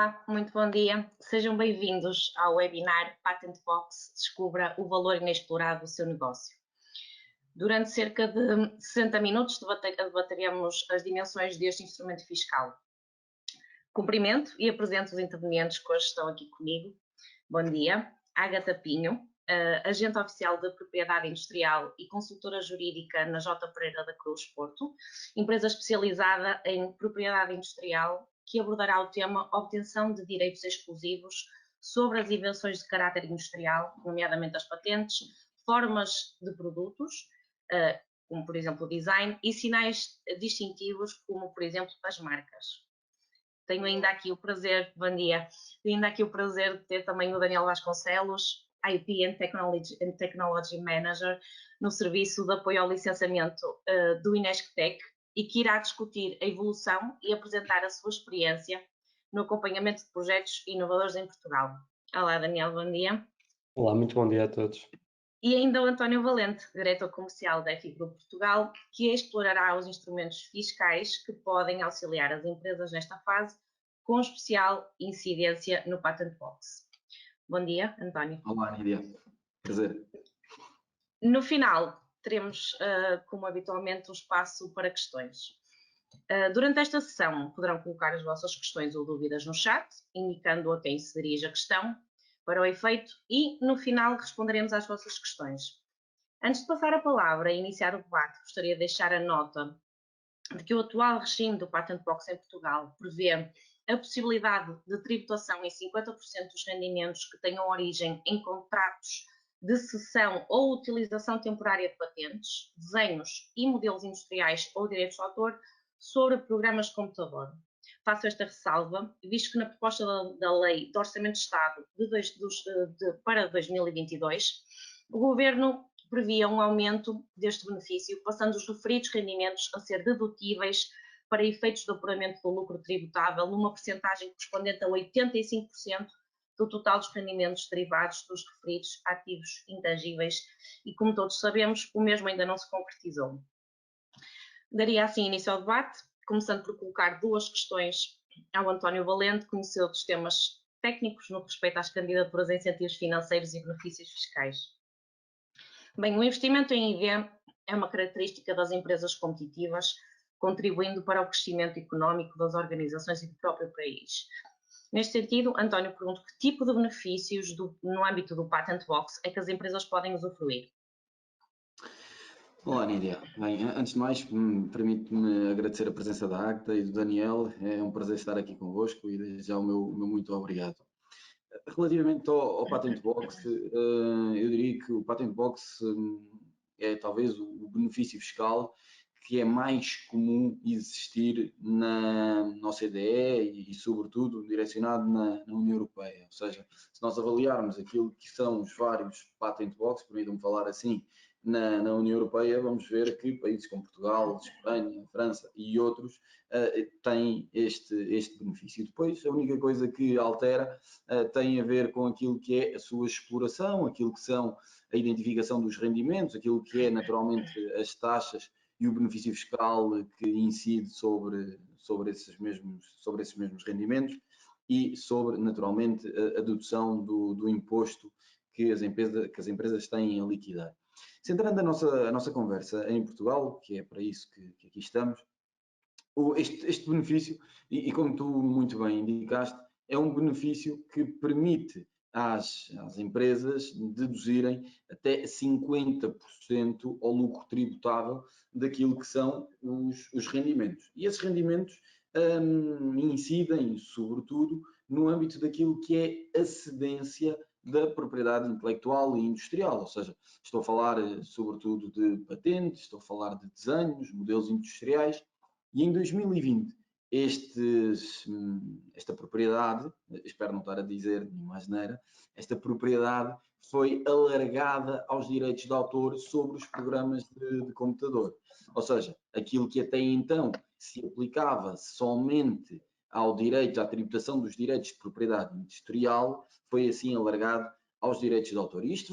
Olá, muito bom dia. Sejam bem-vindos ao webinar Patent Box Descubra o valor inexplorado do seu negócio. Durante cerca de 60 minutos debateremos as dimensões deste instrumento fiscal. Cumprimento e apresento os intervenientes que hoje estão aqui comigo. Bom dia. Ágata Pinho, agente oficial da Propriedade Industrial e consultora jurídica na J. Pereira da Cruz, Porto, empresa especializada em propriedade industrial que abordará o tema obtenção de direitos exclusivos sobre as invenções de caráter industrial, nomeadamente as patentes, formas de produtos, como por exemplo o design, e sinais distintivos, como por exemplo as marcas. Tenho ainda aqui o prazer, bom dia, tenho ainda aqui o prazer de ter também o Daniel Vasconcelos, IP and Technology Manager, no serviço de apoio ao licenciamento do Inesctec, e que irá discutir a evolução e apresentar a sua experiência no acompanhamento de projetos inovadores em Portugal. Olá, Daniel, bom dia. Olá, muito bom dia a todos. E ainda o António Valente, diretor comercial da FI Group Portugal, que explorará os instrumentos fiscais que podem auxiliar as empresas nesta fase, com especial incidência no Patent Box. Bom dia, António. Olá, Nídia. Prazer. No final, teremos, como habitualmente, um espaço para questões. Durante esta sessão, poderão colocar as vossas questões ou dúvidas no chat, indicando a quem se dirige a questão, para o efeito, e no final responderemos às vossas questões. Antes de passar a palavra e iniciar o debate, gostaria de deixar a nota de que o atual regime do Patent Box em Portugal prevê a possibilidade de tributação em 50% dos rendimentos que tenham origem em contratos de cessão ou utilização temporária de patentes, desenhos e modelos industriais ou direitos de autor sobre programas de computador. Faço esta ressalva, visto que na proposta da Lei de Orçamento de Estado para 2022, o Governo previa um aumento deste benefício, passando os referidos rendimentos a ser dedutíveis para efeitos do apuramento do lucro tributável numa percentagem correspondente a 85% do total dos rendimentos derivados dos referidos ativos intangíveis e, como todos sabemos, o mesmo ainda não se concretizou. Daria assim início ao debate, começando por colocar duas questões ao António Valente, conhecedor dos temas técnicos no que respeita às candidaturas a incentivos financeiros e benefícios fiscais. Bem, o investimento em IV é uma característica das empresas competitivas, contribuindo para o crescimento económico das organizações e do próprio país. Neste sentido, António, pergunto que tipo de benefícios no âmbito do Patent Box é que as empresas podem usufruir? Olá, Nídia. Bem, antes de mais, permite-me agradecer a presença da Ágata e do Daniel. É um prazer estar aqui convosco e desde já o meu muito obrigado. Relativamente ao Patent Box, eu diria que o Patent Box é talvez o benefício fiscal que é mais comum existir na OCDE e sobretudo, direcionado na União Europeia. Ou seja, se nós avaliarmos aquilo que são os vários Patent Box, permitam-me falar assim, na União Europeia, vamos ver que países como Portugal, Espanha, França e outros têm este benefício. Depois, a única coisa que altera tem a ver com aquilo que é a sua exploração, aquilo que são a identificação dos rendimentos, aquilo que é naturalmente as taxas e o benefício fiscal que incide sobre esses mesmos rendimentos e sobre, naturalmente, a dedução do imposto que as empresas têm a liquidar. Centrando a nossa conversa em Portugal, que é para isso que aqui estamos, este benefício, e como tu muito bem indicaste, é um benefício que permite às empresas deduzirem até 50% ao lucro tributável daquilo que são os rendimentos. E esses rendimentos incidem, sobretudo, no âmbito daquilo que é a cedência da propriedade intelectual e industrial, ou seja, estou a falar sobretudo de patentes, estou a falar de desenhos, modelos industriais, e em 2020 esta propriedade, espero não estar a dizer nenhuma asneira, esta propriedade foi alargada aos direitos de autor sobre os programas de computador. Ou seja, aquilo que até então se aplicava somente ao direito, à tributação dos direitos de propriedade industrial, foi assim alargado aos direitos de autor. E isto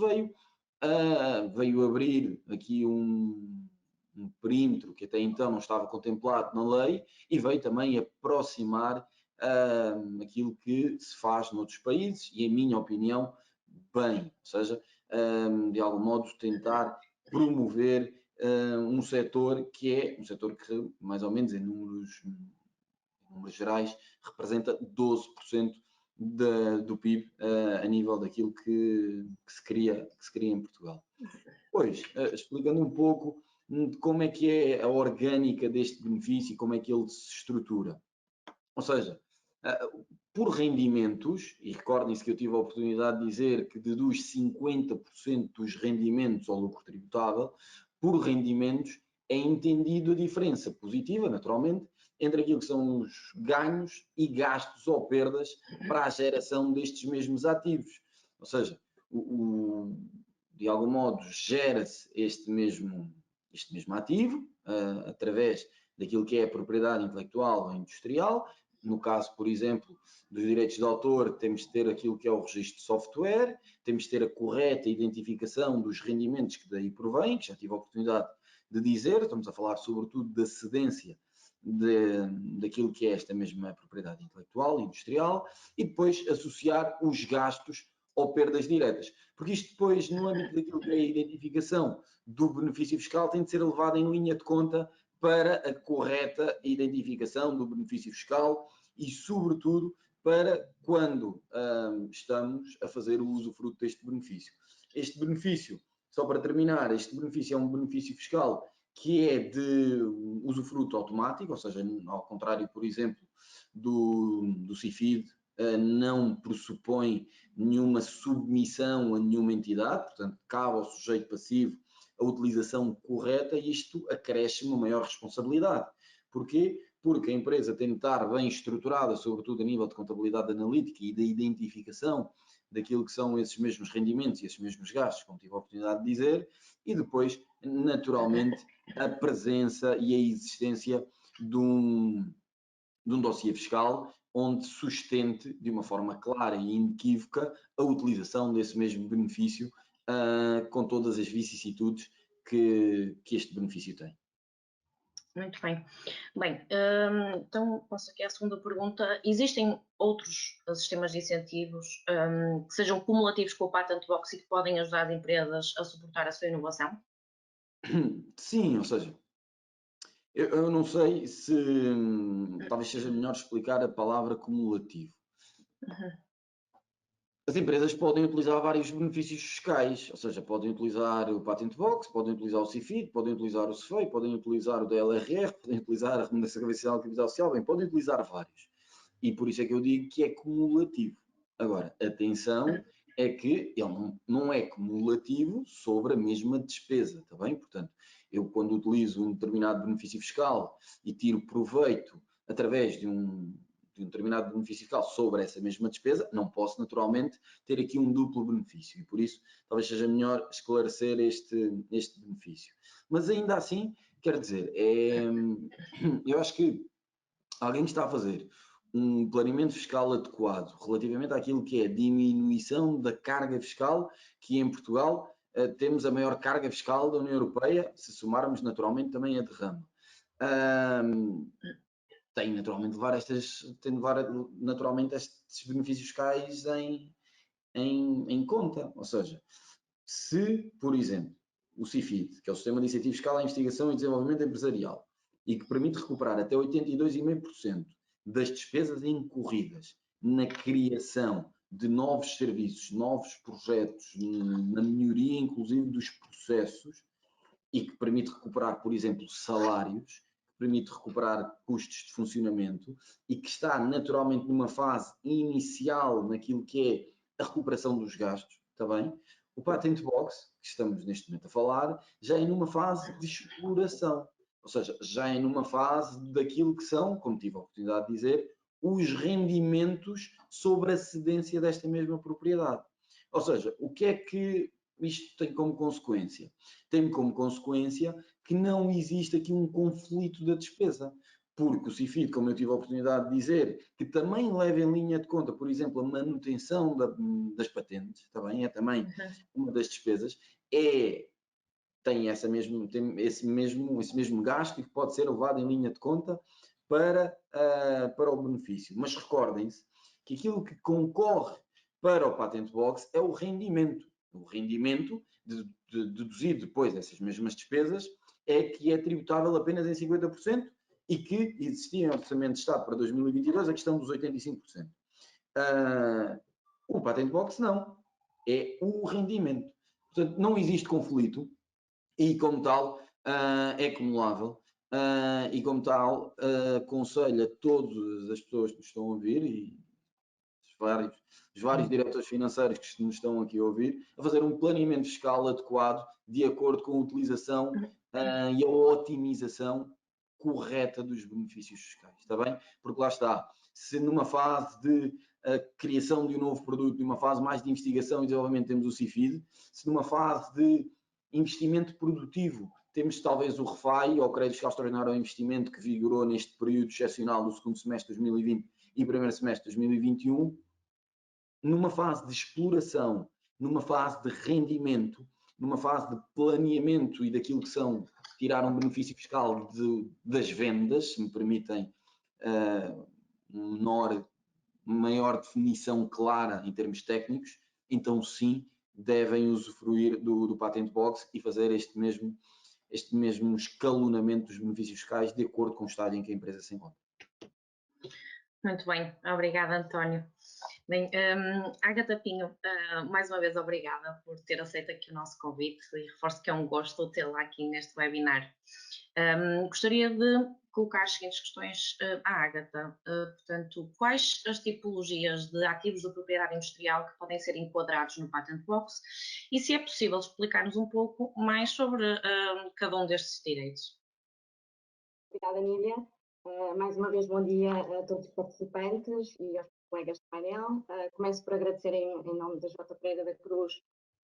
veio abrir aqui um perímetro que até então não estava contemplado na lei e veio também aproximar aquilo que se faz noutros países e, em minha opinião, bem, ou seja, de algum modo tentar promover um setor que é um setor que, mais ou menos em números gerais, representa 12% do PIB a nível daquilo que se cria em Portugal. Pois, explicando um pouco de como é que é a orgânica deste benefício e como é que ele se estrutura. Ou seja, por rendimentos, e recordem-se que eu tive a oportunidade de dizer que deduz 50% dos rendimentos ao lucro tributável, por rendimentos é entendido a diferença positiva, naturalmente, entre aquilo que são os ganhos e gastos ou perdas para a geração destes mesmos ativos. Ou seja, de algum modo gera-se este mesmo ativo através daquilo que é a propriedade intelectual ou industrial. No caso, por exemplo, dos direitos de autor, temos de ter aquilo que é o registro de software, temos de ter a correta identificação dos rendimentos que daí provém, que já tive a oportunidade de dizer, estamos a falar sobretudo da cedência daquilo que é esta mesma propriedade intelectual, industrial, e depois associar os gastos ou perdas diretas. Porque isto depois, no âmbito daquilo que é a identificação do benefício fiscal, tem de ser levado em linha de conta para a correta identificação do benefício fiscal e, sobretudo, para quando estamos a fazer o usufruto deste benefício. Este benefício, só para terminar, este benefício é um benefício fiscal que é de usufruto automático, ou seja, ao contrário, por exemplo, do CIFID, não pressupõe nenhuma submissão a nenhuma entidade, portanto, cabe ao sujeito passivo a utilização correta e isto acresce uma maior responsabilidade. Porquê? Porque a empresa tem de estar bem estruturada, sobretudo a nível de contabilidade analítica e da identificação daquilo que são esses mesmos rendimentos e esses mesmos gastos, como tive a oportunidade de dizer, e depois, naturalmente, a presença e a existência de um dossiê fiscal onde sustente de uma forma clara e inequívoca a utilização desse mesmo benefício com todas as vicissitudes que este benefício tem. Muito bem. Bem, então passo aqui à segunda pergunta. Existem outros sistemas de incentivos que sejam cumulativos com o Patent Box e que podem ajudar as empresas a suportar a sua inovação? Sim, ou seja, eu não sei se talvez seja melhor explicar a palavra cumulativo. As empresas podem utilizar vários benefícios fiscais, ou seja, podem utilizar o Patent Box, podem utilizar o CIFID, podem utilizar o CEFEI, podem utilizar o DLRR, podem utilizar a Remuneração Convencional de Atividade Social, bem, podem utilizar vários. E por isso é que eu digo que é cumulativo. Agora, atenção, é que ele não é cumulativo sobre a mesma despesa, está bem? Portanto, eu quando utilizo um determinado benefício fiscal e tiro proveito através de um determinado benefício fiscal sobre essa mesma despesa, não posso naturalmente ter aqui um duplo benefício e por isso talvez seja melhor esclarecer este benefício. Mas ainda assim, quero dizer, eu acho que alguém que está a fazer um planeamento fiscal adequado relativamente àquilo que é a diminuição da carga fiscal, que em Portugal temos a maior carga fiscal da União Europeia, se somarmos naturalmente também a derrama. Tem naturalmente de levar naturalmente estes benefícios fiscais em conta. Ou seja, se, por exemplo, o CIFID, que é o Sistema de Incentivo Fiscal à Investigação e Desenvolvimento Empresarial, e que permite recuperar até 82,5% das despesas incorridas na criação de novos serviços, novos projetos, na melhoria inclusive dos processos, e que permite recuperar, por exemplo, salários, permite recuperar custos de funcionamento e que está naturalmente numa fase inicial naquilo que é a recuperação dos gastos, está bem? O Patent Box, que estamos neste momento a falar, já é numa fase de exploração, ou seja, já é numa fase daquilo que são, como tive a oportunidade de dizer, os rendimentos sobre a cedência desta mesma propriedade. Ou seja, o que é que isto tem como consequência? Tem como consequência que não existe aqui um conflito da despesa, porque o CIFID, como eu tive a oportunidade de dizer, que também leva em linha de conta, por exemplo, a manutenção das patentes, está bem? É também uma das despesas, tem esse mesmo gasto e que pode ser levado em linha de conta para o benefício. Mas recordem-se que aquilo que concorre para o Patent Box é o rendimento. O rendimento, deduzido depois dessas mesmas despesas, é que é tributável apenas em 50% e que existia em Orçamento de Estado para 2022 a questão dos 85%. O Patent Box não, é o rendimento. Portanto, não existe conflito e, como tal, é acumulável. E, como tal, aconselho a todas as pessoas que nos estão a ouvir e os vários diretores financeiros que nos estão aqui a ouvir, a fazer um planeamento fiscal adequado de acordo com a utilização e a otimização correta dos benefícios fiscais, está bem? Porque lá está, se numa fase de criação de um novo produto, numa fase mais de investigação e desenvolvimento temos o CIFID, se numa fase de investimento produtivo temos talvez o REFAI, ou o Crédito Fiscal Extraordinário ao Investimento, que vigorou neste período excepcional do segundo semestre de 2020 e primeiro semestre de 2021, numa fase de exploração, numa fase de rendimento, numa fase de planeamento e daquilo que são tirar um benefício fiscal das vendas, se me permitem maior definição clara em termos técnicos, então sim, devem usufruir do Patent Box e fazer este mesmo escalonamento dos benefícios fiscais de acordo com o estágio em que a empresa se encontra. Muito bem, obrigada, António. Bem, Ágata Pinho, mais uma vez obrigada por ter aceito aqui o nosso convite e reforço que é um gosto tê-la aqui neste webinar. Gostaria de colocar as seguintes questões à Ágata. Portanto, quais as tipologias de ativos de propriedade industrial que podem ser enquadrados no Patent Box e se é possível explicar-nos um pouco mais sobre cada um destes direitos. Obrigada, Nília. Mais uma vez, bom dia a todos os participantes e aos colegas do painel. Começo por agradecer em nome da J. Pereira da Cruz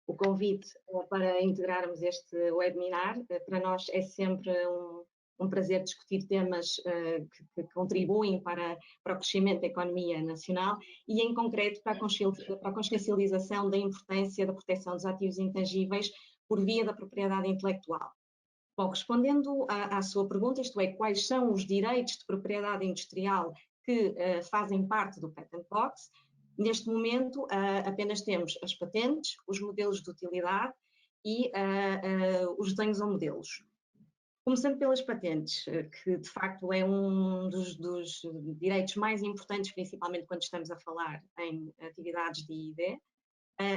o convite para integrarmos este webinar. Para nós é sempre um prazer discutir temas que contribuem para o crescimento da economia nacional e, em concreto, para a consciencialização da importância da proteção dos ativos intangíveis por via da propriedade intelectual. Bom, respondendo à sua pergunta, isto é, quais são os direitos de propriedade industrial que fazem parte do Patent Box, neste momento apenas temos as patentes, os modelos de utilidade e os desenhos ou modelos. Começando pelas patentes, que de facto é um dos direitos mais importantes, principalmente quando estamos a falar em atividades de I&D.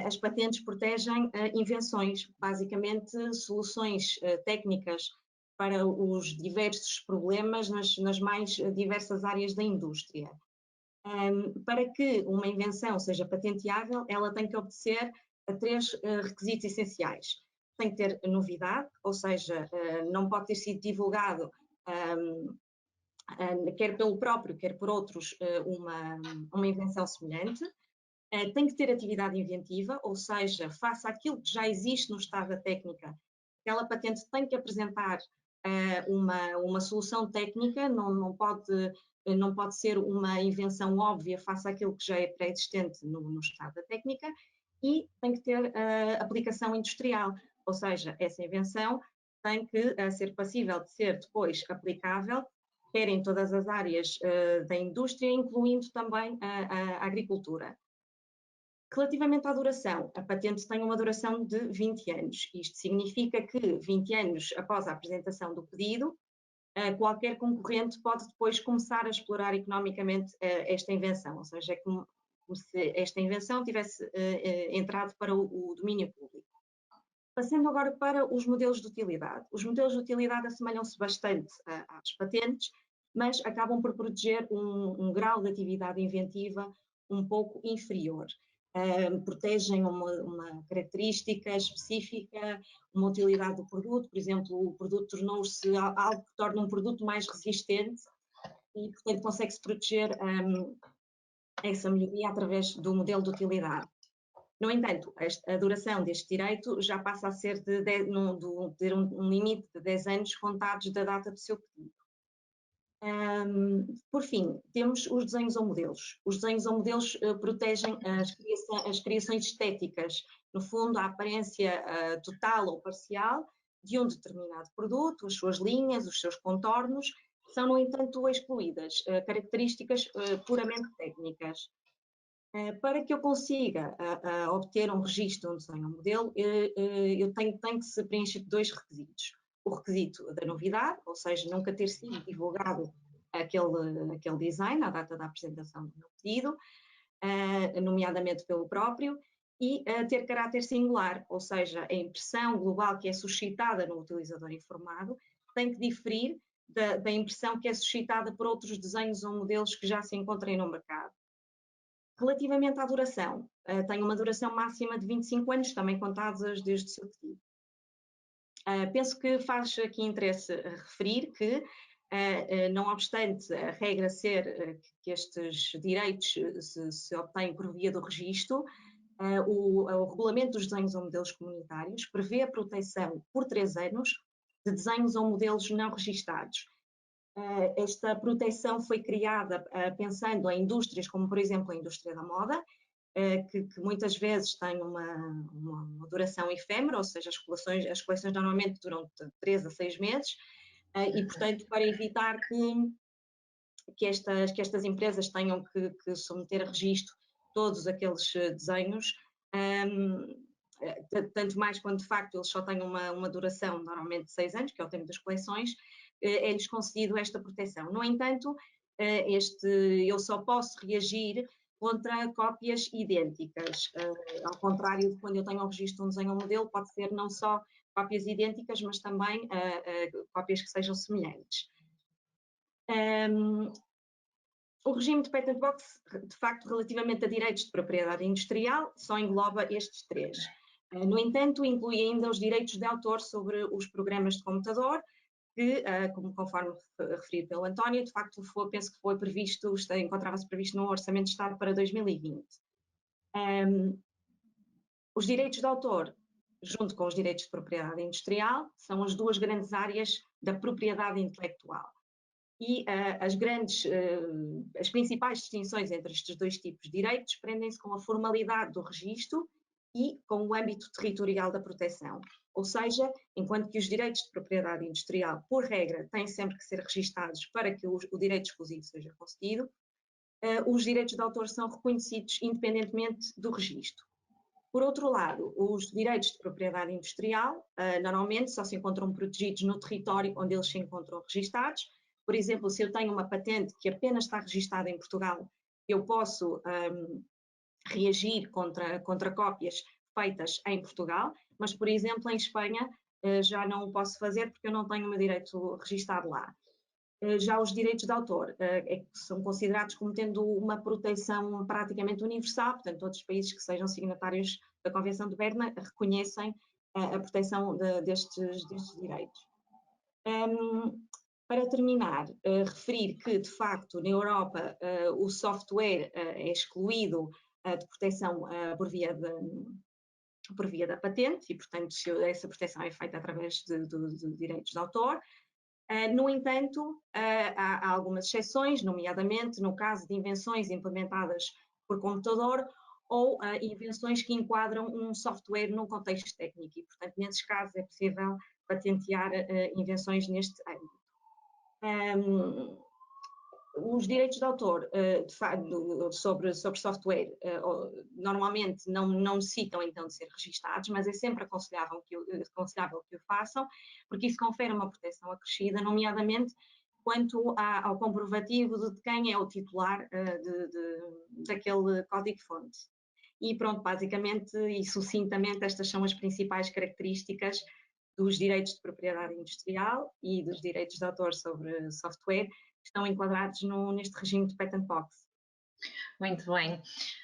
As patentes protegem invenções, basicamente soluções técnicas para os diversos problemas nas mais diversas áreas da indústria. Para que uma invenção seja patenteável, ela tem que obedecer a 3 requisitos essenciais. Tem que ter novidade, ou seja, não pode ter sido divulgado quer pelo próprio, quer por outros, uma invenção semelhante. Tem que ter atividade inventiva, ou seja, face àquilo que já existe no estado da técnica, aquela patente tem que apresentar uma solução técnica, não pode ser uma invenção óbvia face àquilo que já é pré-existente no estado da técnica, e tem que ter aplicação industrial, ou seja, essa invenção tem que ser passível de ser depois aplicável, quer em todas as áreas da indústria, incluindo também a agricultura. Relativamente à duração, a patente tem uma duração de 20 anos. Isto significa que 20 anos após a apresentação do pedido, qualquer concorrente pode depois começar a explorar economicamente esta invenção, ou seja, é como se esta invenção tivesse entrado para o domínio público. Passando agora para os modelos de utilidade. Os modelos de utilidade assemelham-se bastante às patentes, mas acabam por proteger um grau de atividade inventiva um pouco inferior. Protegem uma característica específica, uma utilidade do produto, por exemplo, o produto tornou-se algo que torna um produto mais resistente e, portanto, consegue-se proteger essa melhoria através do modelo de utilidade. No entanto, a duração deste direito já passa a ser de ter um limite de 10 anos contados da data do seu pedido. Por fim, temos os desenhos ou modelos. Os desenhos ou modelos protegem as criações estéticas, no fundo, a aparência total ou parcial de um determinado produto, as suas linhas, os seus contornos, São, no entanto, excluídas características puramente técnicas. Para que eu consiga obter um registro de um desenho ou modelo, eu tenho que se preencher dois requisitos. O requisito da novidade, ou seja, nunca ter sido divulgado aquele design à data da apresentação do meu pedido, nomeadamente pelo próprio, e ter caráter singular, ou seja, a impressão global que é suscitada no utilizador informado tem que diferir da impressão que é suscitada por outros desenhos ou modelos que já se encontrem no mercado. Relativamente à duração, tem uma duração máxima de 25 anos, também contados desde o seu pedido. Penso que faz aqui interesse referir que, não obstante a regra ser que estes direitos se obtêm por via do registro, o Regulamento dos Desenhos ou Modelos Comunitários prevê a proteção por 3 anos de desenhos ou modelos não registados. Esta proteção foi criada pensando em indústrias como, por exemplo, a indústria da moda, que muitas vezes tem uma duração efêmera, ou seja, as coleções normalmente duram de 3 a 6 meses, e, portanto, para evitar que estas empresas tenham que submeter a registro todos aqueles desenhos, tanto mais quando de facto eles só têm uma duração normalmente de 6 anos, que é o tempo das coleções, é-lhes concedido esta proteção. No entanto, eu só posso reagir contra cópias idênticas, ao contrário de quando eu tenho um registro de um desenho ou modelo, pode ser não só cópias idênticas, mas também cópias que sejam semelhantes. O regime de Patent Box, de facto, relativamente a direitos de propriedade industrial, só engloba estes 3. No entanto, inclui ainda os direitos de autor sobre os programas de computador, que, conforme referido pelo António, de facto, penso que foi previsto, encontrava-se previsto no Orçamento de Estado para 2020. Os direitos de autor, junto com os direitos de propriedade industrial, são as duas grandes áreas da propriedade intelectual. E as principais distinções entre estes dois tipos de direitos prendem-se com a formalidade do registro e com o âmbito territorial da proteção. Ou seja, enquanto que os direitos de propriedade industrial, por regra, têm sempre que ser registados para que o direito exclusivo seja concedido, os direitos de autor são reconhecidos independentemente do registro. Por outro lado, os direitos de propriedade industrial normalmente só se encontram protegidos no território onde eles se encontram registados. Por exemplo, se eu tenho uma patente que apenas está registada em Portugal, eu posso reagir contra cópias feitas em Portugal, mas, por exemplo, em Espanha já não o posso fazer porque eu não tenho o meu direito registado lá. Já os direitos de autor são considerados como tendo uma proteção praticamente universal, portanto, todos os países que sejam signatários da Convenção de Berna reconhecem a proteção destes direitos. Para terminar, referir que, de facto, na Europa o software é excluído de proteção por via da patente e, portanto, essa proteção é feita através de direitos de autor. No entanto, há algumas exceções, nomeadamente no caso de invenções implementadas por computador ou invenções que enquadram um software num contexto técnico e, portanto, nesses casos é possível patentear invenções neste âmbito. Os direitos de autor sobre software normalmente não necessitam então de ser registados, mas é sempre aconselhável que o façam, porque isso confere uma proteção acrescida, nomeadamente quanto ao comprovativo de quem é o titular daquele código-fonte. E pronto, basicamente e sucintamente estas são as principais características dos direitos de propriedade industrial e dos direitos de autor sobre software que estão enquadrados neste regime de Patent Box. Muito bem.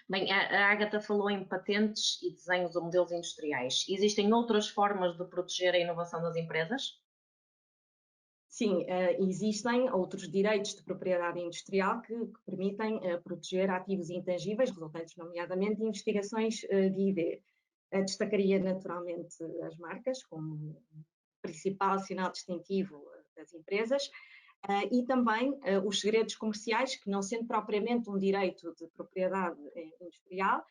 Bem, a Ágata falou em patentes e desenhos ou modelos industriais. Existem outras formas de proteger a inovação das empresas? Sim, existem outros direitos de propriedade industrial que permitem proteger ativos intangíveis, resultantes nomeadamente de investigações de ID. Destacaria naturalmente as marcas como principal sinal distintivo das empresas e também os segredos comerciais, que não sendo propriamente um direito de propriedade industrial,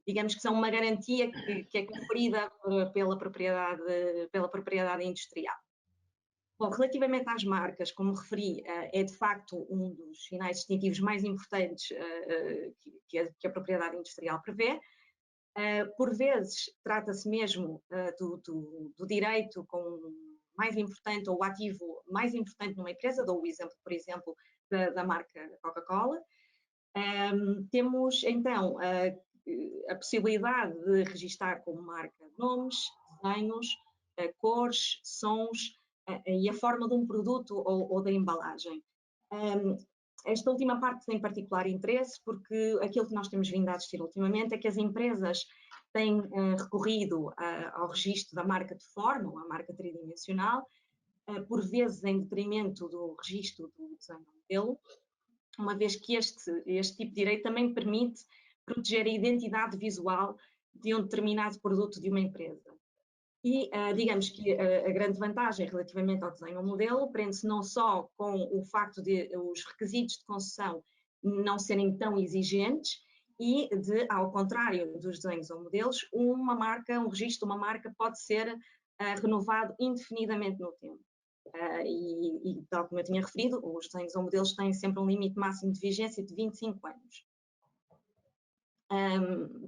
digamos que são uma garantia que é conferida pela propriedade industrial. Bom, relativamente às marcas, como referi, é de facto um dos sinais distintivos mais importantes que a propriedade industrial prevê. Por vezes, trata-se mesmo do direito mais importante ou o ativo mais importante numa empresa. Dou o exemplo, por exemplo, da marca Coca-Cola. Temos, então, a possibilidade de registar como marca nomes, desenhos, cores, sons e a forma de um produto ou da embalagem. Esta última parte tem particular interesse porque aquilo que nós temos vindo a assistir ultimamente é que as empresas têm recorrido ao registro da marca de forma, ou a marca tridimensional, por vezes em detrimento do registro do desenho modelo, uma vez que este tipo de direito também permite proteger a identidade visual de um determinado produto de uma empresa. E digamos que a grande vantagem relativamente ao desenho ao modelo prende-se não só com o facto de os requisitos de concessão não serem tão exigentes e de, ao contrário dos desenhos ou modelos, um registro de uma marca pode ser renovado indefinidamente no tempo. E tal como eu tinha referido, os desenhos ou modelos têm sempre um limite máximo de vigência de 25 anos.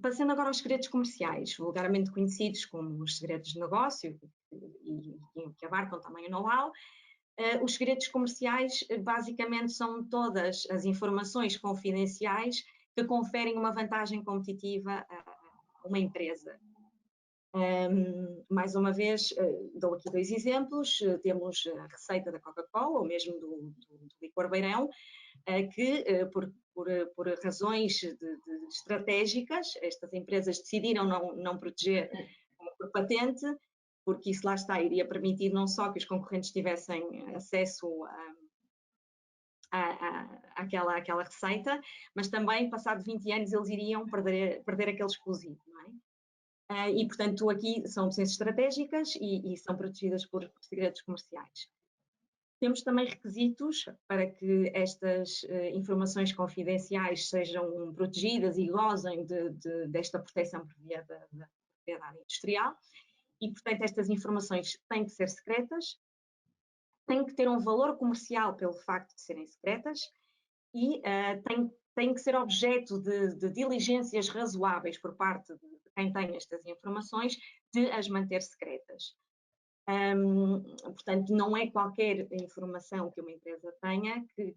Passando agora aos segredos comerciais, vulgarmente conhecidos como os segredos de negócio e que abarcam também o know-how, os segredos comerciais basicamente são todas as informações confidenciais que conferem uma vantagem competitiva a uma empresa. Mais uma vez, dou aqui dois exemplos. Temos a receita da Coca-Cola, ou mesmo do licor beirão, que por razões estratégicas, estas empresas decidiram não proteger por patente, porque isso lá está, iria permitir não só que os concorrentes tivessem acesso àquela receita, mas também, passado 20 anos, eles iriam perder aquele exclusivo, não é? E, portanto, aqui são opções estratégicas e são protegidas por segredos comerciais. Temos também requisitos para que estas informações confidenciais sejam protegidas e gozem desta proteção por via da propriedade industrial. E, portanto, estas informações têm que ser secretas, têm que ter um valor comercial pelo facto de serem secretas e têm que ser objeto de diligências razoáveis por parte de quem tem estas informações de as manter secretas. Portanto, não é qualquer informação que uma empresa tenha que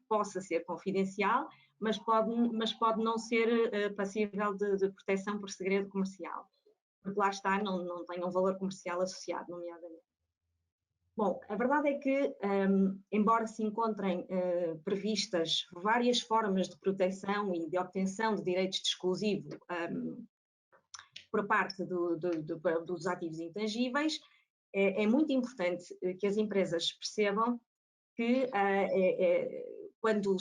possa ser confidencial, mas pode não ser passível de proteção por segredo comercial, porque lá está, não tem um valor comercial associado, nomeadamente. Bom, a verdade é que, embora se encontrem previstas várias formas de proteção e de obtenção de direitos de exclusivo por parte dos ativos intangíveis, é muito importante que as empresas percebam que quando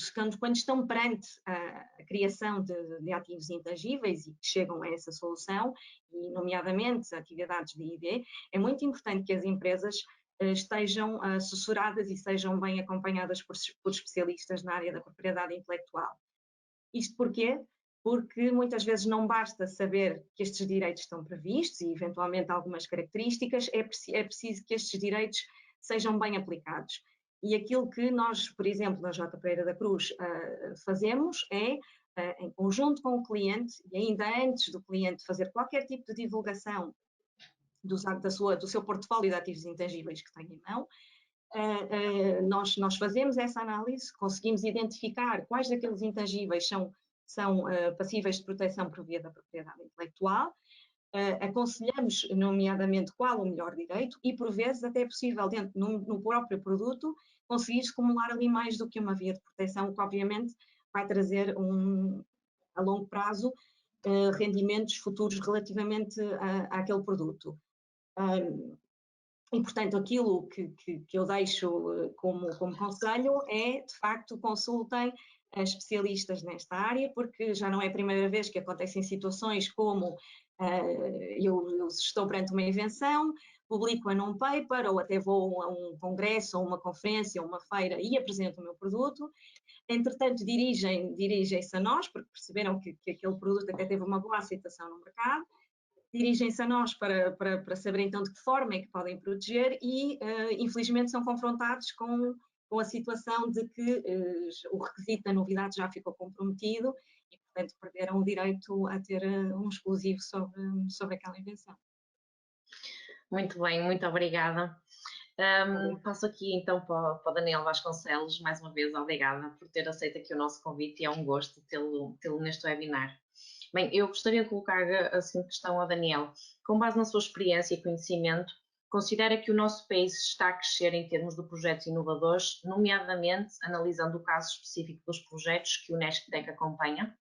estão perante a criação de ativos intangíveis e que chegam a essa solução, e nomeadamente atividades de I+D, é muito importante que as empresas estejam assessoradas e sejam bem acompanhadas por especialistas na área da propriedade intelectual. Isto porquê? Porque muitas vezes não basta saber que estes direitos estão previstos e eventualmente algumas características, é preciso que estes direitos sejam bem aplicados. E aquilo que nós, por exemplo, na J. Pereira da Cruz, fazemos é, em conjunto com o cliente, e ainda antes do cliente fazer qualquer tipo de divulgação do seu portfólio de ativos intangíveis que tem em mão, nós fazemos essa análise, conseguimos identificar quais daqueles intangíveis são passíveis de proteção por via da propriedade intelectual, aconselhamos, nomeadamente, qual o melhor direito e, por vezes, até é possível, no próprio produto, conseguir-se acumular ali mais do que uma via de proteção, que obviamente vai trazer, a longo prazo, rendimentos futuros relativamente àquele produto. E, portanto, aquilo que eu deixo como conselho é, de facto, consultem especialistas nesta área, porque já não é a primeira vez que acontecem situações como eu estou perante uma invenção, publico-a num paper, ou até vou a um congresso, ou uma conferência, ou uma feira e apresento o meu produto. Entretanto, dirigem-se a nós, porque perceberam que aquele produto até teve uma boa aceitação no mercado, dirigem-se a nós para saber então de que forma é que podem proteger e, infelizmente, são confrontados com a situação de que o requisito da novidade já ficou comprometido e, portanto, perderam o direito a ter um exclusivo sobre aquela invenção. Muito bem, muito obrigada. Passo aqui então para o Daniel Vasconcelos, mais uma vez obrigada por ter aceito aqui o nosso convite e é um gosto tê-lo neste webinar. Bem, eu gostaria de colocar a seguinte questão ao Daniel. Com base na sua experiência e conhecimento, considera que o nosso país está a crescer em termos de projetos inovadores, nomeadamente analisando o caso específico dos projetos que o NESCTEC acompanha?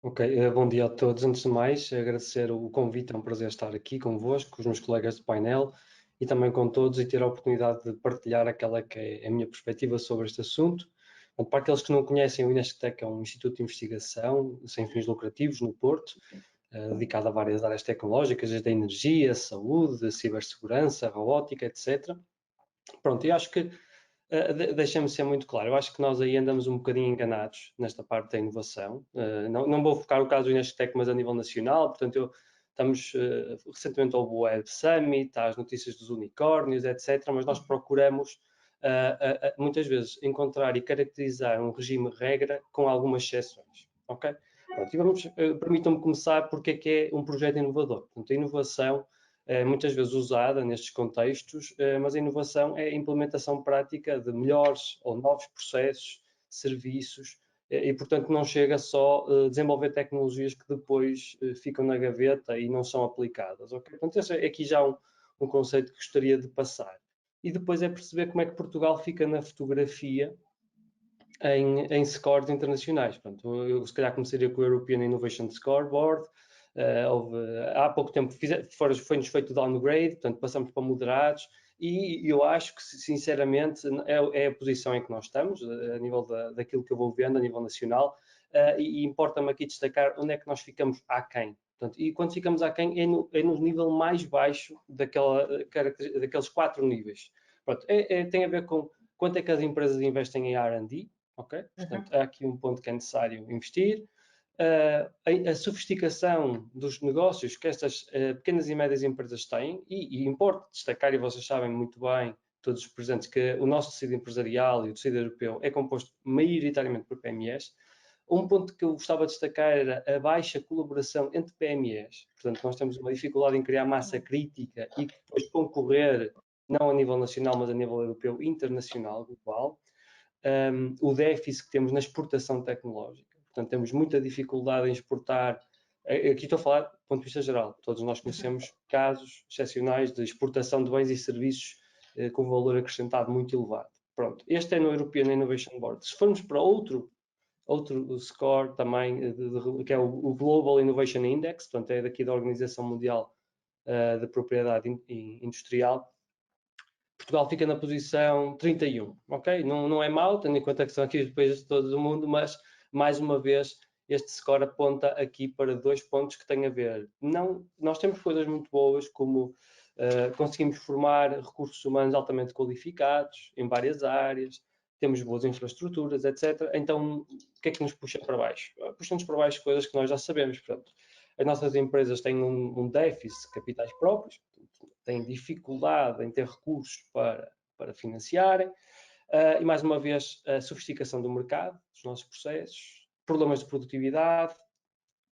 Ok, bom dia a todos. Antes de mais, agradecer o convite, é um prazer estar aqui convosco, com os meus colegas de painel e também com todos e ter a oportunidade de partilhar aquela que é a minha perspectiva sobre este assunto. Bom, para aqueles que não conhecem, o INESCTEC é um instituto de investigação sem fins lucrativos no Porto, dedicado a várias áreas tecnológicas, desde a energia, saúde, cibersegurança, robótica, etc. Pronto, e acho que deixa-me ser muito claro, eu acho que nós aí andamos um bocadinho enganados nesta parte da inovação. Não vou focar o caso do INESCTEC, mas a nível nacional, portanto, estamos recentemente ao Web Summit, às notícias dos unicórnios, etc., mas nós procuramos muitas vezes encontrar e caracterizar um regime-regra com algumas exceções, ok? Pronto, e permitam-me começar porque é que é um projeto inovador. Portanto, a inovação é muitas vezes usada nestes contextos, mas a inovação é a implementação prática de melhores ou novos processos, serviços, e portanto não chega só a desenvolver tecnologias que depois ficam na gaveta e não são aplicadas. Okay? Portanto, esse é aqui já um conceito que gostaria de passar. E depois é perceber como é que Portugal fica na fotografia em scores internacionais. Portanto, eu se calhar começaria com o European Innovation Scoreboard. Há pouco tempo foi-nos feito downgrade, portanto passamos para moderados, e eu acho que sinceramente é a posição em que nós estamos, a nível daquilo que eu vou vendo a nível nacional, e importa-me aqui destacar onde é que nós ficamos aquém. Portanto, e quando ficamos aquém é no nível mais baixo daqueles 4 níveis. Pronto, tem a ver com quanto é que as empresas investem em R&D, ok? Portanto, há aqui um ponto que é necessário investir. A sofisticação dos negócios que estas pequenas e médias empresas têm, e importa destacar, e vocês sabem muito bem, todos os presentes, que o nosso tecido empresarial e o tecido europeu é composto maioritariamente por PMEs. Um ponto que eu gostava de destacar era a baixa colaboração entre PMEs. Portanto, nós temos uma dificuldade em criar massa crítica e depois concorrer, não a nível nacional, mas a nível europeu, internacional, global. O déficit que temos na exportação tecnológica. Portanto, temos muita dificuldade em exportar. Aqui estou a falar do ponto de vista geral. Todos nós conhecemos casos excepcionais de exportação de bens e serviços com valor acrescentado muito elevado. Pronto, este é no European Innovation Board. Se formos para outro score também, que é o Global Innovation Index, portanto é daqui da Organização Mundial de Propriedade Industrial, Portugal fica na posição 31, ok? Não é mau, tendo em conta que são aqui os países de todo o mundo, mas, mais uma vez, este score aponta aqui para 2 pontos que têm a ver. Nós temos coisas muito boas, como conseguimos formar recursos humanos altamente qualificados em várias áreas, temos boas infraestruturas, etc. Então, o que é que nos puxa para baixo? Puxa-nos para baixo coisas que nós já sabemos. Portanto, as nossas empresas têm um déficit de capitais próprios, têm dificuldade em ter recursos para financiarem, e mais uma vez a sofisticação do mercado, dos nossos processos, problemas de produtividade.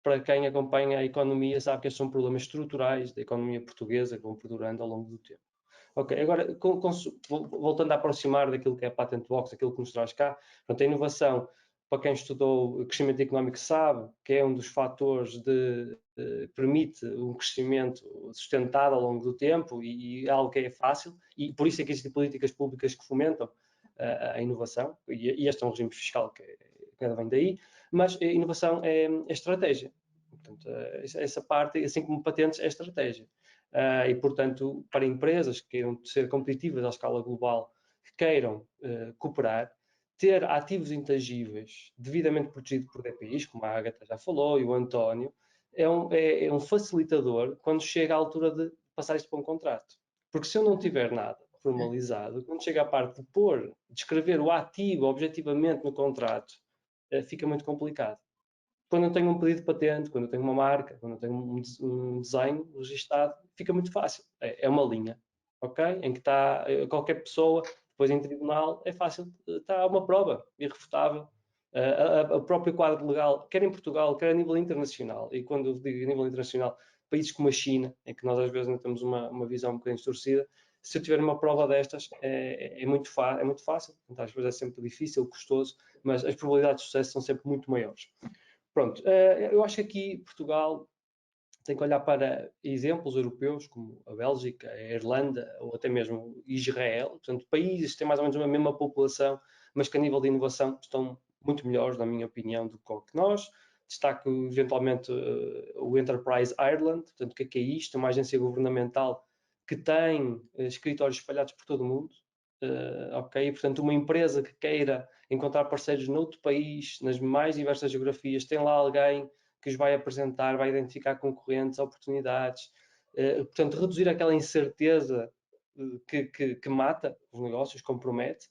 Para quem acompanha a economia sabe que estes são problemas estruturais da economia portuguesa que vão perdurando ao longo do tempo. Ok, agora voltando a aproximar daquilo que é a Patent Box, aquilo que nos traz cá, portanto, a inovação, para quem estudou crescimento económico sabe que é um dos fatores que permite um crescimento sustentado ao longo do tempo e algo que é fácil, e por isso é que existem políticas públicas que fomentam a inovação, e este é um regime fiscal que vem daí, mas a inovação é estratégia. Portanto, essa parte, assim como patentes, é estratégia. E, portanto, para empresas que queiram ser competitivas à escala global, que queiram cooperar, ter ativos intangíveis devidamente protegidos por DPIs, como a Agatha já falou, e o António, é um facilitador quando chega à altura de passar isto para um contrato. Porque se eu não tiver nada formalizado, quando chega à parte de descrever o ativo objetivamente no contrato, fica muito complicado. quando eu tenho um pedido de patente, quando eu tenho uma marca, quando eu tenho um desenho registado, fica muito fácil. É uma linha, ok? Em que está qualquer pessoa, depois em tribunal, é fácil, está uma prova irrefutável. O próprio quadro legal, quer em Portugal, quer a nível internacional, e quando eu digo a nível internacional, países como a China, em que nós às vezes não temos uma visão um bocadinho distorcida, se eu tiver uma prova destas, é muito fácil, às vezes é sempre difícil, custoso, mas as probabilidades de sucesso são sempre muito maiores. Pronto, eu acho que aqui Portugal tem que olhar para exemplos europeus, como a Bélgica, a Irlanda ou até mesmo Israel, portanto, países que têm mais ou menos a mesma população, mas que a nível de inovação estão muito melhores, na minha opinião, do que nós. Destaco eventualmente o Enterprise Ireland, portanto, o que é isto? Uma agência governamental que tem escritórios espalhados por todo o mundo, ok? Portanto, uma empresa que queira encontrar parceiros noutro país, nas mais diversas geografias, tem lá alguém que os vai apresentar, vai identificar concorrentes, oportunidades, portanto, reduzir aquela incerteza que mata os negócios, compromete.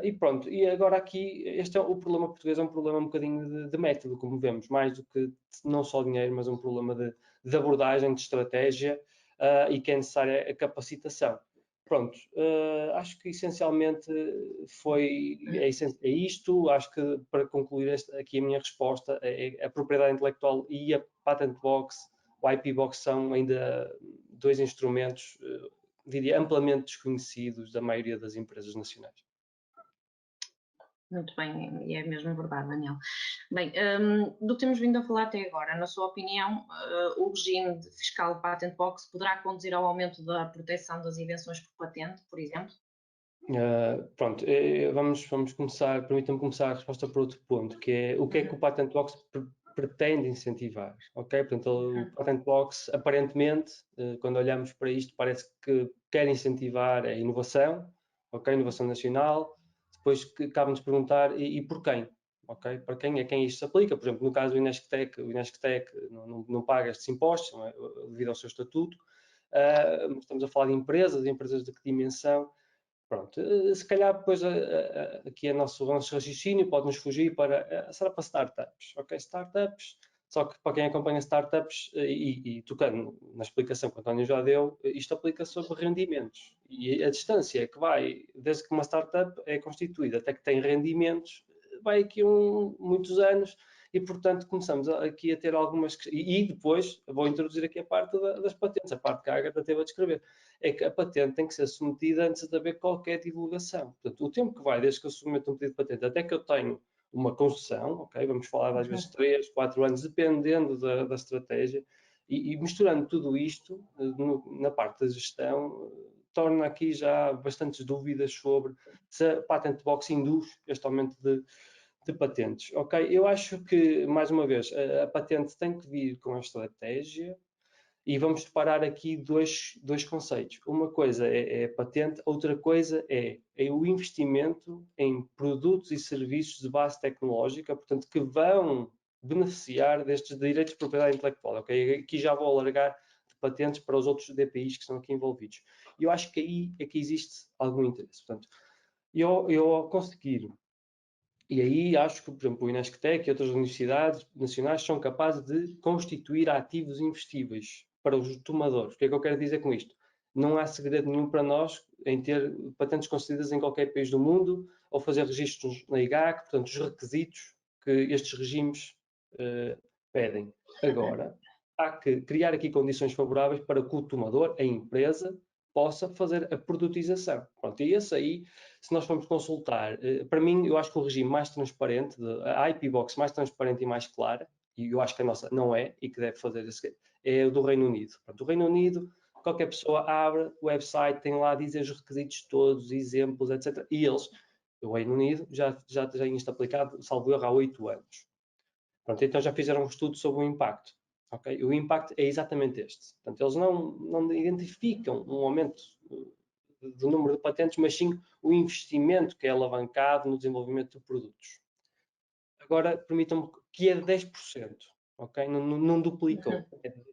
E pronto, e agora aqui, o problema português é um problema um bocadinho de método, como vemos, mais do que não só dinheiro, mas um problema de abordagem, de estratégia, e que é necessária a capacitação. Pronto, acho que essencialmente é isto. Acho que para concluir aqui a minha resposta, a propriedade intelectual e a Patent Box, o IP Box são ainda dois instrumentos, diria, amplamente desconhecidos da maioria das empresas nacionais. Muito bem, e é mesmo verdade, Daniel. Bem, do que temos vindo a falar até agora, na sua opinião, o regime fiscal de Patent Box poderá conduzir ao aumento da proteção das invenções por patente, por exemplo? Pronto, vamos começar, permitam-me começar a resposta por outro ponto, que é o que é que o Patent Box pretende incentivar, ok? Portanto, o Patent Box, aparentemente, quando olhamos para isto, parece que quer incentivar a inovação, ok? Inovação nacional. Depois cabe-nos perguntar, e por quem? Ok? Para quem isto se aplica? Por exemplo, no caso do Inesctec, o Inesctec não paga estes impostos, não é? Devido ao seu estatuto. Estamos a falar de empresas de que dimensão? Pronto, se calhar depois aqui o nosso raciocínio pode-nos fugir será para startups, ok? Startups, só que para quem acompanha startups e tocando na explicação que o António já deu, isto aplica sobre rendimentos. E a distância que vai, desde que uma startup é constituída até que tem rendimentos, vai aqui muitos anos e, portanto, começamos aqui a ter algumas... E depois, vou introduzir aqui a parte das patentes, a parte que a Agatha teve a descrever. É que a patente tem que ser submetida antes de haver qualquer divulgação. Portanto, o tempo que vai, desde que eu submeto um pedido de patente até que eu tenho uma concessão, ok? Vamos falar às vezes 3, 4 anos, dependendo da estratégia, e misturando tudo isto na parte da gestão, torna aqui já bastantes dúvidas sobre se a Patent Box induz este aumento de patentes, ok? Eu acho que, mais uma vez, a patente tem que vir com a estratégia e vamos separar aqui dois conceitos. Uma coisa é a patente, outra coisa é o investimento em produtos e serviços de base tecnológica, portanto, que vão beneficiar destes direitos de propriedade intelectual, ok? Aqui já vou alargar de patentes para os outros DPIs que estão aqui envolvidos. E eu acho que aí é que existe algum interesse. Portanto, eu ao conseguir. E aí acho que, por exemplo, o Inesctec e outras universidades nacionais são capazes de constituir ativos investíveis para os tomadores. O que é que eu quero dizer com isto? Não há segredo nenhum para nós em ter patentes concedidas em qualquer país do mundo ou fazer registros na IGAC, portanto, os requisitos que estes regimes pedem. Agora, há que criar aqui condições favoráveis para que o tomador, a empresa, possa fazer a produtização. Pronto, e esse aí, se nós formos consultar, para mim, eu acho que o regime mais transparente, a IP Box mais transparente e mais clara, e eu acho que a nossa não é, e que deve fazer esse, é o do Reino Unido. Pronto, o Reino Unido, qualquer pessoa abre o website, tem lá, dizem os requisitos todos, exemplos, etc. E eles, o Reino Unido, já tem isto aplicado, salvo erro, há 8 anos. Pronto, então já fizeram um estudo sobre o impacto. Okay? O impacto é exatamente este. Portanto, eles não identificam um aumento do número de patentes, mas sim o investimento que é alavancado no desenvolvimento de produtos. Agora, permitam-me que é de 10%, ok? Não duplicou, é de 10%.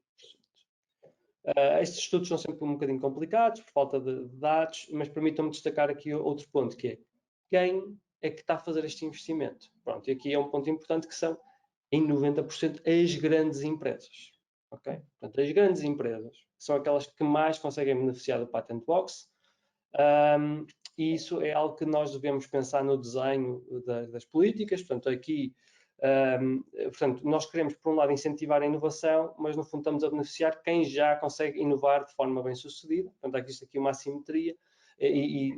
Estes estudos são sempre um bocadinho complicados, por falta de dados, mas permitam-me destacar aqui outro ponto, que é quem é que está a fazer este investimento. Pronto, e aqui é um ponto importante que são em 90% as grandes empresas. Okay? Portanto, as grandes empresas são aquelas que mais conseguem beneficiar do Patent Box, e isso é algo que nós devemos pensar no desenho das políticas. Portanto, aqui, portanto, nós queremos, por um lado, incentivar a inovação, mas no fundo estamos a beneficiar quem já consegue inovar de forma bem sucedida. Portanto, há aqui uma assimetria.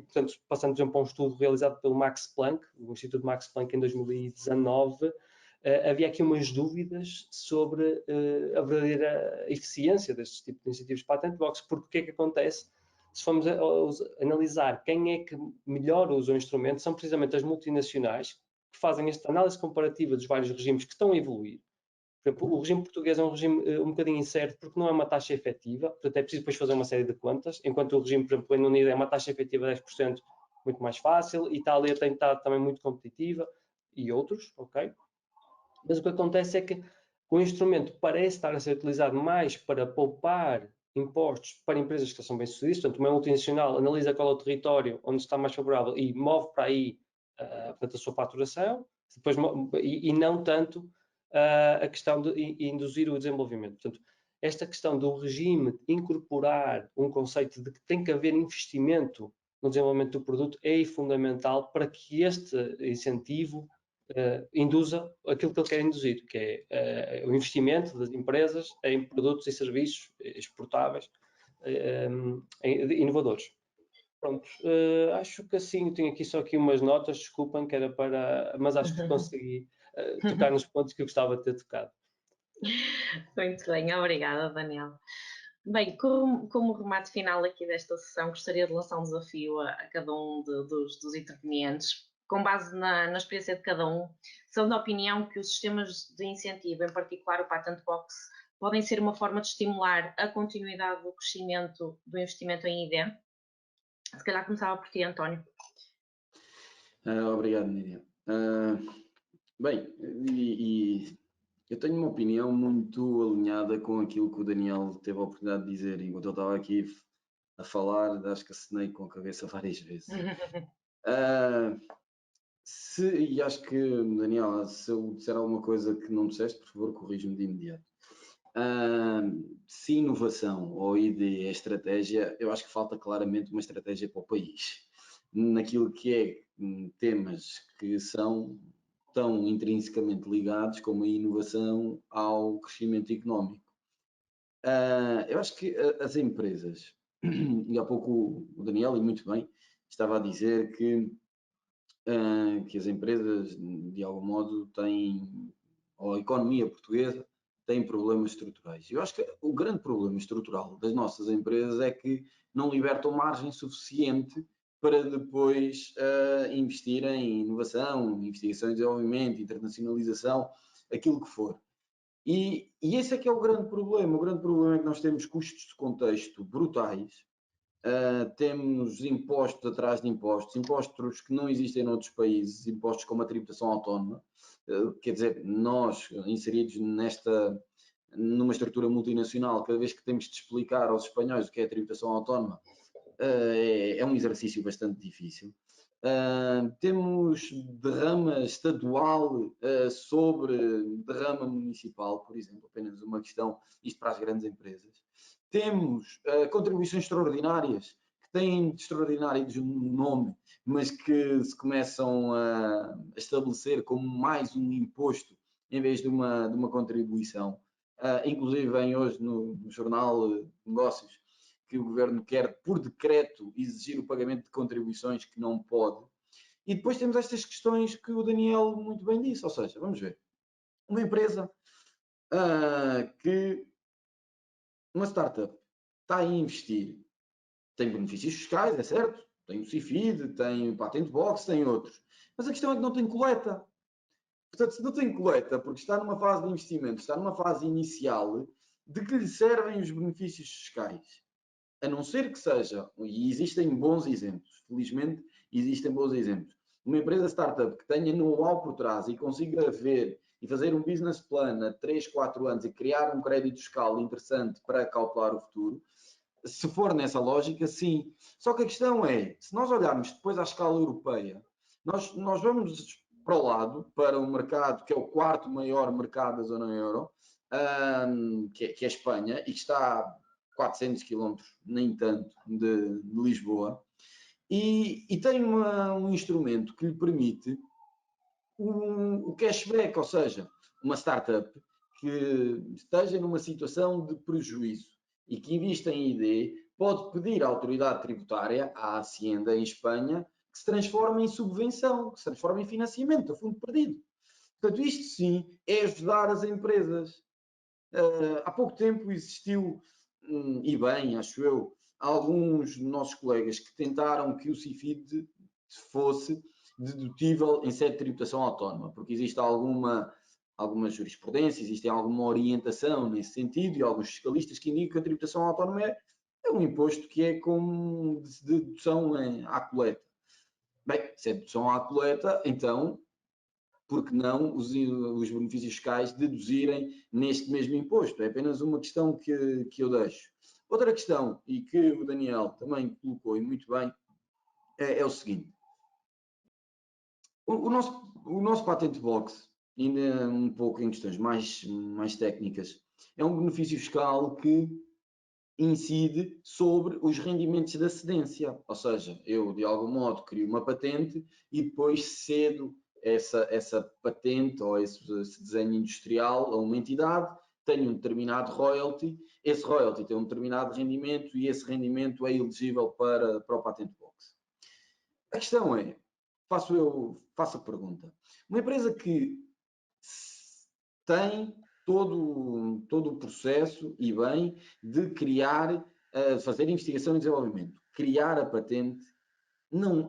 Portanto, passando, por exemplo, a um estudo realizado pelo Max Planck, o Instituto Max Planck, em 2019, havia aqui umas dúvidas sobre a verdadeira eficiência destes tipos de iniciativas de Patent Box, porque o que é que acontece? Se formos analisar quem é que melhor usa o instrumento, são precisamente as multinacionais que fazem esta análise comparativa dos vários regimes que estão a evoluir. Por exemplo, o regime português é um regime um bocadinho incerto porque não é uma taxa efetiva, portanto é preciso depois fazer uma série de contas, enquanto o regime, por exemplo, do Reino Unido é uma taxa efetiva de 10%, muito mais fácil, Itália tem estado também muito competitiva e outros, ok? Mas o que acontece é que o instrumento parece estar a ser utilizado mais para poupar impostos para empresas que são bem-sucedidas. Portanto, uma multinacional analisa qual é o território onde está mais favorável e move para aí portanto, a sua faturação, depois, e não tanto a questão de induzir o desenvolvimento. Portanto, esta questão do regime incorporar um conceito de que tem que haver investimento no desenvolvimento do produto é fundamental para que este incentivo induza aquilo que ele quer induzir, que é o investimento das empresas em produtos e serviços exportáveis, inovadores. Pronto, acho que assim, tenho aqui só aqui umas notas, desculpem, que era para, mas acho que consegui tocar nos pontos que eu gostava de ter tocado. Muito bem, obrigada, Daniel. Bem, como remate final aqui desta sessão, gostaria de lançar um desafio a cada um dos intervenientes. Com base na experiência de cada um, são da opinião que os sistemas de incentivo, em particular o Patent Box, podem ser uma forma de estimular a continuidade do crescimento do investimento em ID? Se calhar começava por ti, António. Obrigado, Nídia. Bem, eu tenho uma opinião muito alinhada com aquilo que o Daniel teve a oportunidade de dizer. Enquanto eu estava aqui a falar, acho que assinei com a cabeça várias vezes. E acho que, Daniel, se eu disser alguma coisa que não disseste, por favor, corrija-me de imediato. Se inovação ou ideia é estratégia, eu acho que falta claramente uma estratégia para o país. Naquilo que é temas que são tão intrinsecamente ligados como a inovação ao crescimento económico. Eu acho que as empresas, e há pouco o Daniel, e muito bem, estava a dizer que as empresas, de algum modo, têm, ou a economia portuguesa, tem problemas estruturais. Eu acho que o grande problema estrutural das nossas empresas é que não libertam margem suficiente para depois investir em inovação, investigação e desenvolvimento, internacionalização, aquilo que for. E esse é que é o grande problema. O grande problema é que nós temos custos de contexto brutais, temos impostos atrás de impostos, impostos que não existem noutros países, impostos como a tributação autónoma. Quer dizer, nós inseridos numa estrutura multinacional, cada vez que temos de explicar aos espanhóis o que é a tributação autónoma, é um exercício bastante difícil. Temos derrama estadual sobre derrama municipal, por exemplo, apenas uma questão, isto para as grandes empresas. Temos contribuições extraordinárias, que têm de extraordinário um nome, mas que se começam a estabelecer como mais um imposto em vez de uma contribuição. Inclusive vem hoje no jornal Negócios que o governo quer, por decreto, exigir o pagamento de contribuições que não pode. E depois temos estas questões que o Daniel muito bem disse, ou seja, vamos ver, uma empresa uma startup está a investir, tem benefícios fiscais, é certo, tem o CIFID, tem o Patent Box, tem outros, mas a questão é que não tem coleta. Portanto, se não tem coleta, porque está numa fase de investimento, está numa fase inicial, de que lhe servem os benefícios fiscais? A não ser que seja, e existem bons exemplos, felizmente existem bons exemplos, uma empresa startup que tenha know-how por trás e consiga ver e fazer um business plan a 3, 4 anos e criar um crédito fiscal interessante para calcular o futuro, se for nessa lógica, sim. Só que a questão é, se nós olharmos depois à escala europeia, nós vamos para o lado, para um mercado que é o quarto maior mercado da zona euro, que é a Espanha, e que está a 400 km, nem tanto, de Lisboa, e tem um instrumento que lhe permite o cashback, ou seja, uma startup que esteja numa situação de prejuízo e que invista em ID, pode pedir à autoridade tributária, à Hacienda em Espanha, que se transforme em subvenção, que se transforme em financiamento a fundo perdido. Portanto, isto sim é ajudar as empresas. Há pouco tempo existiu, e bem, acho eu, alguns nossos colegas que tentaram que o CIFID fosse dedutível em sede de tributação autónoma, porque existe alguma jurisprudência, existe alguma orientação nesse sentido, e alguns fiscalistas que indicam que a tributação autónoma é um imposto que é como dedução à coleta. Bem, se é dedução à coleta, então, por que não os benefícios fiscais deduzirem neste mesmo imposto? É apenas uma questão que eu deixo. Outra questão, e que o Daniel também colocou, e muito bem, é o seguinte. O nosso Patent Box, ainda um pouco em questões mais técnicas, é um benefício fiscal que incide sobre os rendimentos da cedência. Ou seja, eu, de algum modo, crio uma patente e depois cedo essa patente ou esse desenho industrial a uma entidade, tenho um determinado royalty, esse royalty tem um determinado rendimento e esse rendimento é elegível para o Patent Box. A questão é, faço a pergunta, uma empresa que tem todo o processo e bem de criar, fazer investigação e desenvolvimento, criar a patente,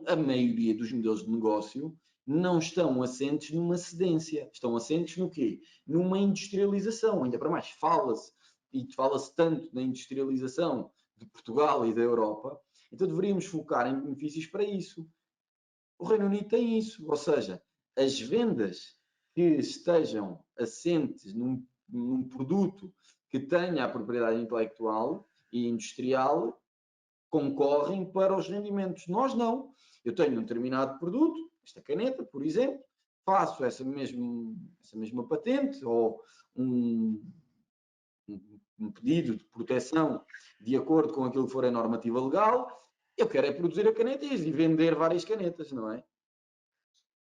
a maioria dos modelos de negócio não estão assentes numa cedência, estão assentes no quê? Numa industrialização, ainda para mais, fala-se tanto na industrialização de Portugal e da Europa, então deveríamos focar em benefícios para isso. O Reino Unido tem isso, ou seja, as vendas que estejam assentes num produto que tenha a propriedade intelectual e industrial concorrem para os rendimentos. Nós não. Eu tenho um determinado produto, esta caneta, por exemplo, faço essa mesma patente ou um pedido de proteção de acordo com aquilo que for a normativa legal. Eu quero é produzir a caneta e vender várias canetas, não é?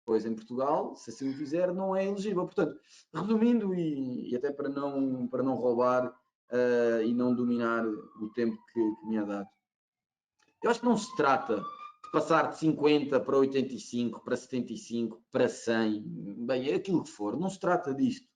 Pois em Portugal, se assim o fizer, não é elegível. Portanto, resumindo e até para não roubar e não dominar o tempo que me é dado, eu acho que não se trata de passar de 50 para 85, para 75, para 100, bem, é aquilo que for. Não se trata disto.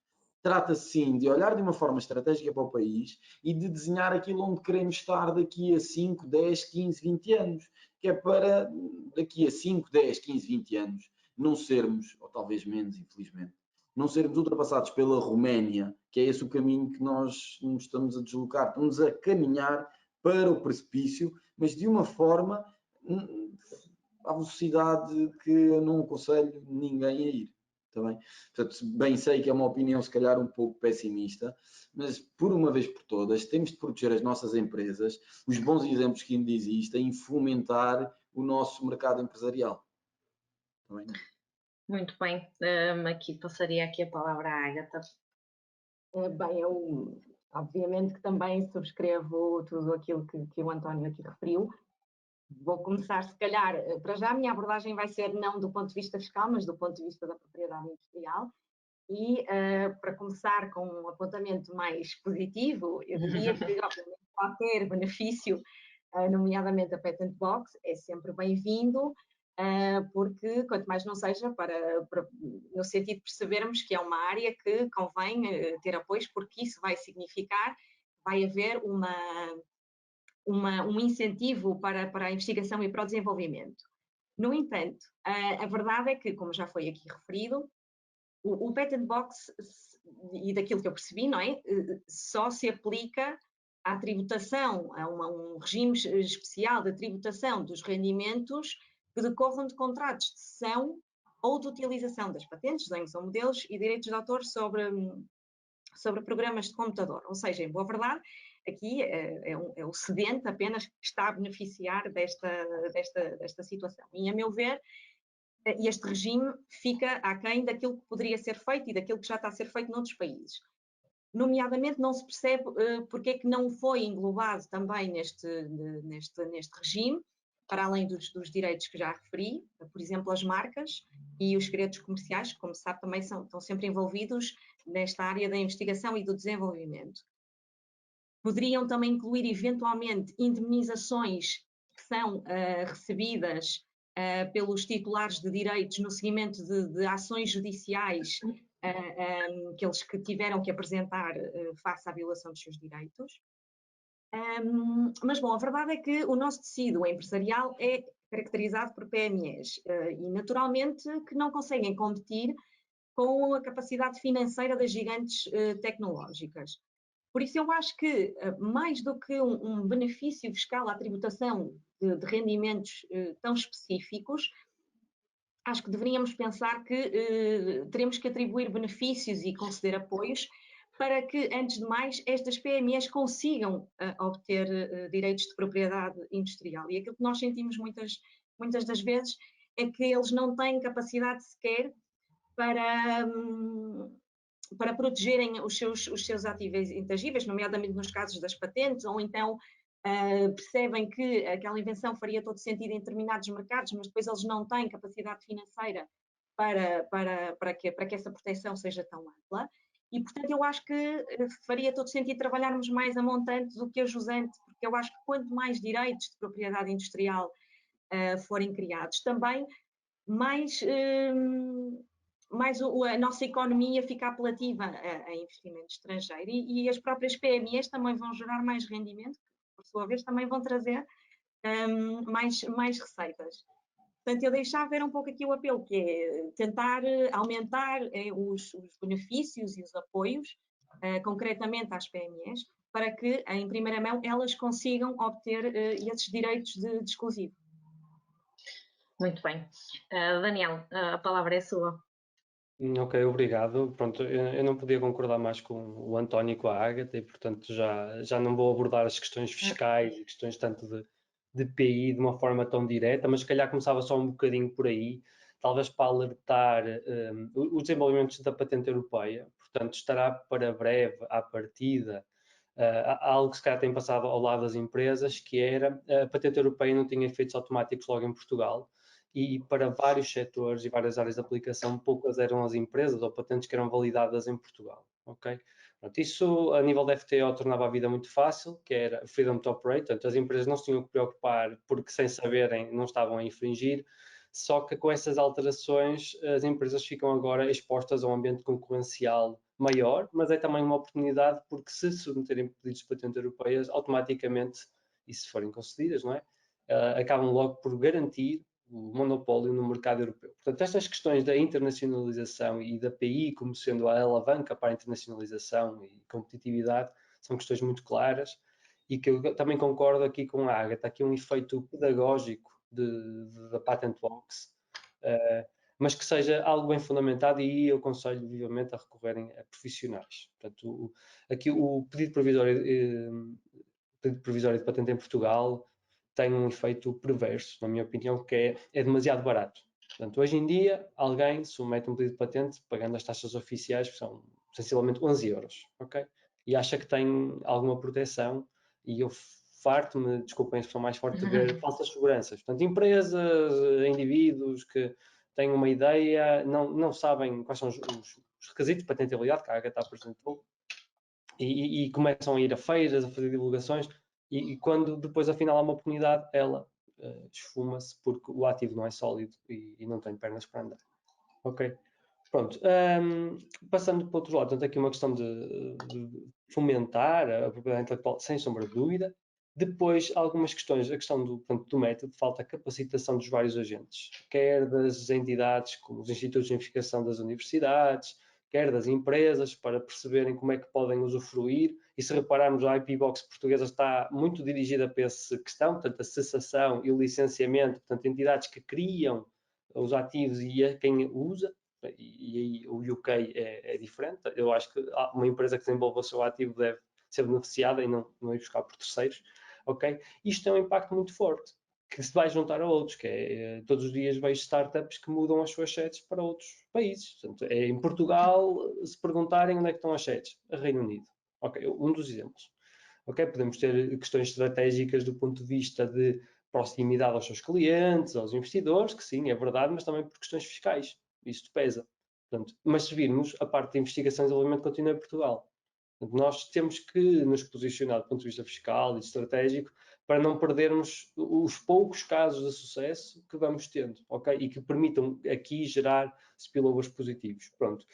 Trata-se sim de olhar de uma forma estratégica para o país e de desenhar aquilo onde queremos estar daqui a 5, 10, 15, 20 anos. Que é para daqui a 5, 10, 15, 20 anos não sermos, ou talvez menos, infelizmente, não sermos ultrapassados pela Roménia, que é esse o caminho que nós nos estamos a deslocar. Estamos a caminhar para o precipício, mas de uma forma à velocidade que eu não aconselho ninguém a ir. Também. Portanto, bem sei que é uma opinião se calhar um pouco pessimista, mas por uma vez por todas temos de proteger as nossas empresas, os bons exemplos que ainda existem e fomentar o nosso mercado empresarial. Também. Muito bem, aqui passaria aqui a palavra à Ágata. Bem, eu obviamente que também subscrevo tudo aquilo que o António aqui referiu. Vou começar, se calhar, para já a minha abordagem vai ser não do ponto de vista fiscal, mas do ponto de vista da propriedade industrial. E para começar com um apontamento mais positivo, eu diria que obviamente, qualquer benefício, nomeadamente a Patent Box, é sempre bem-vindo, porque quanto mais não seja no sentido de percebermos que é uma área que convém ter apoios, porque isso vai significar, vai haver um incentivo para a investigação e para o desenvolvimento. No entanto, a verdade é que, como já foi aqui referido, o Patent Box, e daquilo que eu percebi, não é? Só se aplica à tributação, a um regime especial de tributação dos rendimentos que decorram de contratos de cessão ou de utilização das patentes, desenhos ou modelos e direitos de autor sobre programas de computador. Ou seja, em boa verdade, aqui é o cedente apenas que está a beneficiar desta situação. E, a meu ver, e este regime fica aquém daquilo que poderia ser feito e daquilo que já está a ser feito noutros países. Nomeadamente, não se percebe porque é que não foi englobado também neste regime, para além dos direitos que já referi, por exemplo, as marcas e os segredos comerciais, que, como se sabe, também estão sempre envolvidos nesta área da investigação e do desenvolvimento. Poderiam também incluir, eventualmente, indemnizações que são recebidas pelos titulares de direitos no seguimento de ações judiciais que tiveram que apresentar face à violação dos seus direitos. Mas, bom, a verdade é que o nosso tecido empresarial é caracterizado por PMEs e, naturalmente, que não conseguem competir com a capacidade financeira das gigantes tecnológicas. Por isso, eu acho que, mais do que um benefício fiscal à tributação de rendimentos tão específicos, acho que deveríamos pensar que teremos que atribuir benefícios e conceder apoios para que, antes de mais, estas PMEs consigam obter direitos de propriedade industrial. E aquilo que nós sentimos muitas das vezes é que eles não têm capacidade sequer para protegerem os seus ativos intangíveis, nomeadamente nos casos das patentes, ou então percebem que aquela invenção faria todo sentido em determinados mercados, mas depois eles não têm capacidade financeira para que essa proteção seja tão ampla. E, portanto, eu acho que faria todo sentido trabalharmos mais a montante do que a jusante, porque eu acho que quanto mais direitos de propriedade industrial forem criados, também mais a nossa economia fica apelativa a investimento estrangeiro e as próprias PMEs também vão gerar mais rendimento, que, por sua vez, também vão trazer mais receitas. Portanto, eu deixava ver um pouco aqui o apelo, que é tentar aumentar os benefícios e os apoios, concretamente às PMEs, para que, em primeira mão, elas consigam obter esses direitos de exclusivo. Muito bem. Daniel, a palavra é sua. Ok, obrigado. Pronto, eu não podia concordar mais com o António e com a Ágata e, portanto, já não vou abordar as questões fiscais e questões tanto de PI de uma forma tão direta, mas se calhar começava só um bocadinho por aí, talvez para alertar os desenvolvimentos da patente europeia. Portanto, estará para breve, à partida, algo que se calhar tem passado ao lado das empresas, que era a patente europeia não tinha efeitos automáticos logo em Portugal, e para vários setores e várias áreas de aplicação, poucas eram as empresas ou patentes que eram validadas em Portugal, ok? Pronto, isso a nível da FTO tornava a vida muito fácil, que era freedom to operate, portanto as empresas não se tinham que preocupar porque sem saberem não estavam a infringir, só que com essas alterações as empresas ficam agora expostas a um ambiente concorrencial maior, mas é também uma oportunidade porque se submeterem pedidos de patente europeias, automaticamente, e se forem concedidas, não é? Acabam logo por garantir o monopólio no mercado europeu. Portanto, estas questões da internacionalização e da PI como sendo a alavanca para a internacionalização e competitividade são questões muito claras e que eu também concordo aqui com a Ágata, aqui um efeito pedagógico da Patent Box, mas que seja algo bem fundamentado e eu aconselho vivamente a recorrerem a profissionais. Portanto, aqui o pedido provisório de patente em Portugal tem um efeito perverso, na minha opinião, que é demasiado barato. Portanto, hoje em dia, alguém submete um pedido de patente pagando as taxas oficiais, que são sensivelmente 11 euros, ok? E acha que tem alguma proteção e eu farto-me, desculpem a expressão mais forte, de ver falsas seguranças. Portanto, empresas, indivíduos que têm uma ideia, não sabem quais são os requisitos de patentabilidade que a Ágata apresentou e começam a ir a feiras, a fazer divulgações e quando depois afinal há uma oportunidade, ela esfuma-se porque o ativo não é sólido e não tem pernas para andar. Ok? Pronto. Passando para o outro lado, portanto, aqui uma questão de fomentar a propriedade intelectual, sem sombra de dúvida. Depois, algumas questões, a questão do método, falta capacitação dos vários agentes, quer das entidades como os institutos de investigação das universidades, quer das empresas, para perceberem como é que podem usufruir. E se repararmos, a IP Box portuguesa está muito dirigida para essa questão, portanto, a cessação e o licenciamento, portanto, entidades que criam os ativos e a quem usa, e aí o UK é diferente. Eu acho que uma empresa que desenvolva o seu ativo deve ser beneficiada e não ir buscar por terceiros, ok? Isto tem um impacto muito forte, que se vai juntar a outros, que é, todos os dias vejo startups que mudam as suas sedes para outros países. Portanto, em Portugal, se perguntarem onde é que estão as sedes, a Reino Unido. Ok, um dos exemplos. Ok, podemos ter questões estratégicas do ponto de vista de proximidade aos seus clientes, aos investidores, que sim, é verdade, mas também por questões fiscais. Isto pesa. Portanto, mas se virmos, a parte de investigação e desenvolvimento continua em Portugal. Portanto, nós temos que nos posicionar do ponto de vista fiscal e estratégico para não perdermos os poucos casos de sucesso que vamos tendo, ok? E que permitam aqui gerar spillovers positivos. Pronto.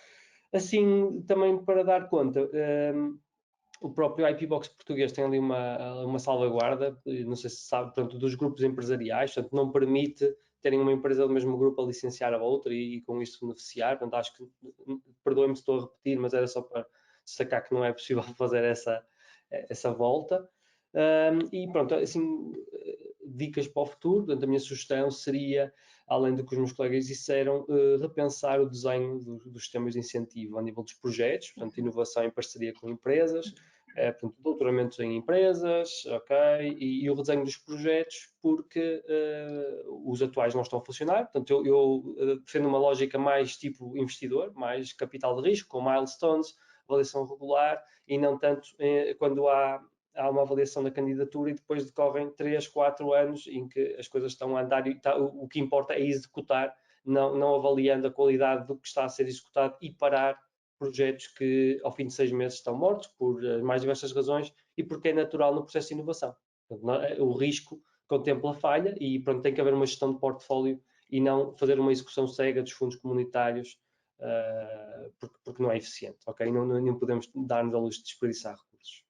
Assim, também para dar conta, o próprio IP Box português tem ali uma salvaguarda, não sei se sabe, portanto, dos grupos empresariais, portanto, não permite terem uma empresa do mesmo grupo a licenciar a outra e com isso beneficiar. Portanto, acho que, perdoem-me se estou a repetir, mas era só para destacar que não é possível fazer essa volta. E pronto, assim, dicas para o futuro. Portanto, a minha sugestão seria, além do que os meus colegas disseram, repensar o desenho dos sistemas de incentivo a nível dos projetos, portanto, inovação em parceria com empresas, portanto, doutoramentos em empresas, ok, e o redesenho dos projetos, porque os atuais não estão a funcionar. Portanto, eu defendo uma lógica mais tipo investidor, mais capital de risco, com milestones, avaliação regular, e não tanto quando há uma avaliação da candidatura e depois decorrem 3, 4 anos em que as coisas estão a andar e o que importa é executar, não avaliando a qualidade do que está a ser executado e parar projetos que ao fim de 6 meses estão mortos por mais diversas razões e porque é natural no processo de inovação. Portanto, o risco contempla a falha e pronto, tem que haver uma gestão de portfólio e não fazer uma execução cega dos fundos comunitários porque não é eficiente, ok? Não podemos dar-nos a luz de desperdiçar recursos.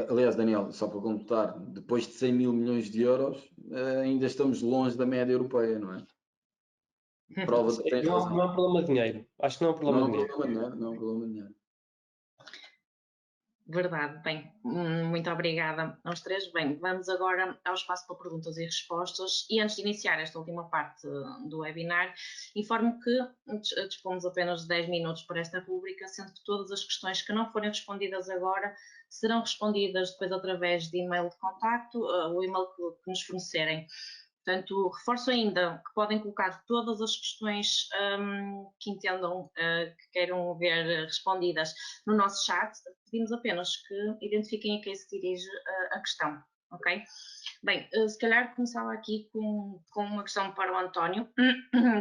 Aliás, Daniel, só para completar, depois de 100 mil milhões de euros, ainda estamos longe da média europeia, não é? Prova de que tens razão. Não é um problema de dinheiro. Acho que não é um problema de dinheiro. Não é um problema de dinheiro. Verdade. Bem, muito obrigada aos três. Bem, vamos agora ao espaço para perguntas e respostas. E antes de iniciar esta última parte do webinar, informo que dispomos apenas de 10 minutos para esta rúbrica, sendo que todas as questões que não forem respondidas agora serão respondidas depois através de e-mail de contacto, o e-mail que nos fornecerem. Portanto, reforço ainda que podem colocar todas as questões que entendam que queiram ver respondidas no nosso chat. Pedimos apenas que identifiquem a quem se dirige a questão, ok? Bem, se calhar começava aqui com uma questão para o António,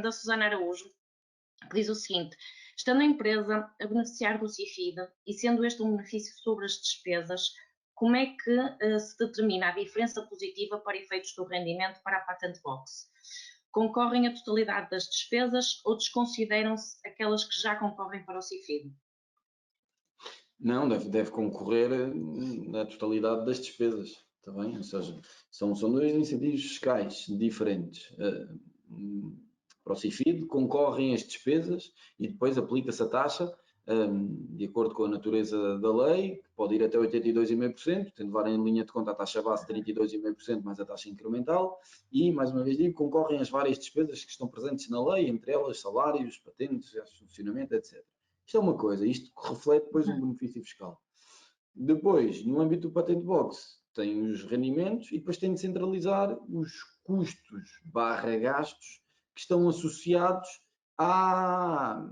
da Susana Araújo, que diz o seguinte: estando a empresa a beneficiar do CIFID e sendo este um benefício sobre as despesas, como é que se determina a diferença positiva para efeitos do rendimento para a Patent Box? Concorrem a totalidade das despesas ou desconsideram-se aquelas que já concorrem para o CIFID? Não, deve concorrer na totalidade das despesas, está bem? Ou seja, são dois incentivos fiscais diferentes. Para o CIFID concorrem as despesas e depois aplica-se a taxa de acordo com a natureza da lei, que pode ir até 82,5%, tendo de levar em linha de conta a taxa base 32,5% mais a taxa incremental, e, mais uma vez digo, concorrem as várias despesas que estão presentes na lei, entre elas salários, patentes, funcionamento, etc. Isto é uma coisa, isto reflete depois um benefício fiscal. Depois, no âmbito do Patent Box, tem os rendimentos e depois tem de centralizar os custos / gastos que estão associados à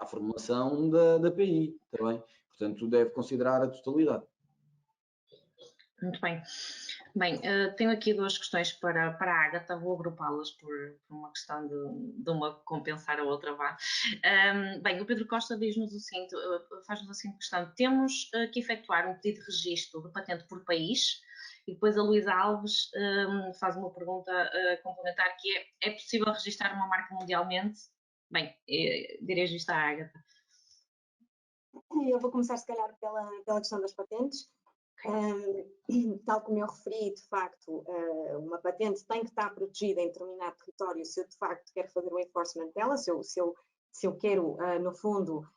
formulação da API, está bem? Portanto, deve considerar a totalidade. Muito bem. Bem, tenho aqui duas questões para a Ágata, vou agrupá-las por uma questão de uma compensar a outra, vá. Bem, o Pedro Costa diz-nos o seguinte, faz-nos a seguinte questão: temos que efetuar um pedido de registro de patente por país? E depois a Luísa Alves faz uma pergunta complementar, que é possível registrar uma marca mundialmente? Bem, dirijo isto à Ágata. Eu vou começar, se calhar, pela questão das patentes. Tal como eu referi, de facto, uma patente tem que estar protegida em determinado território se eu, de facto, quero fazer o enforcement dela, se eu quero, no fundo,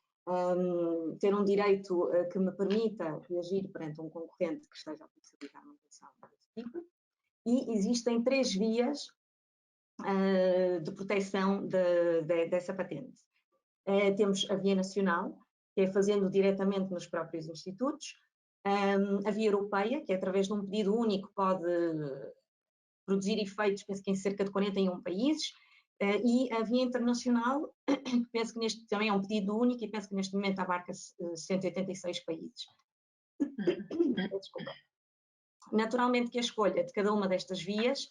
ter um direito que me permita reagir perante um concorrente que esteja a possibilitar uma intenção desse tipo. E existem 3 vias de proteção dessa patente. Temos a via nacional, que é fazendo diretamente nos próprios institutos, a via europeia, que é através de um pedido único pode produzir efeitos, penso que em cerca de 41 países, e a via internacional, que penso que neste também é um pedido único, e penso que neste momento abarca 186 países. Desculpa. Naturalmente que a escolha de cada uma destas vias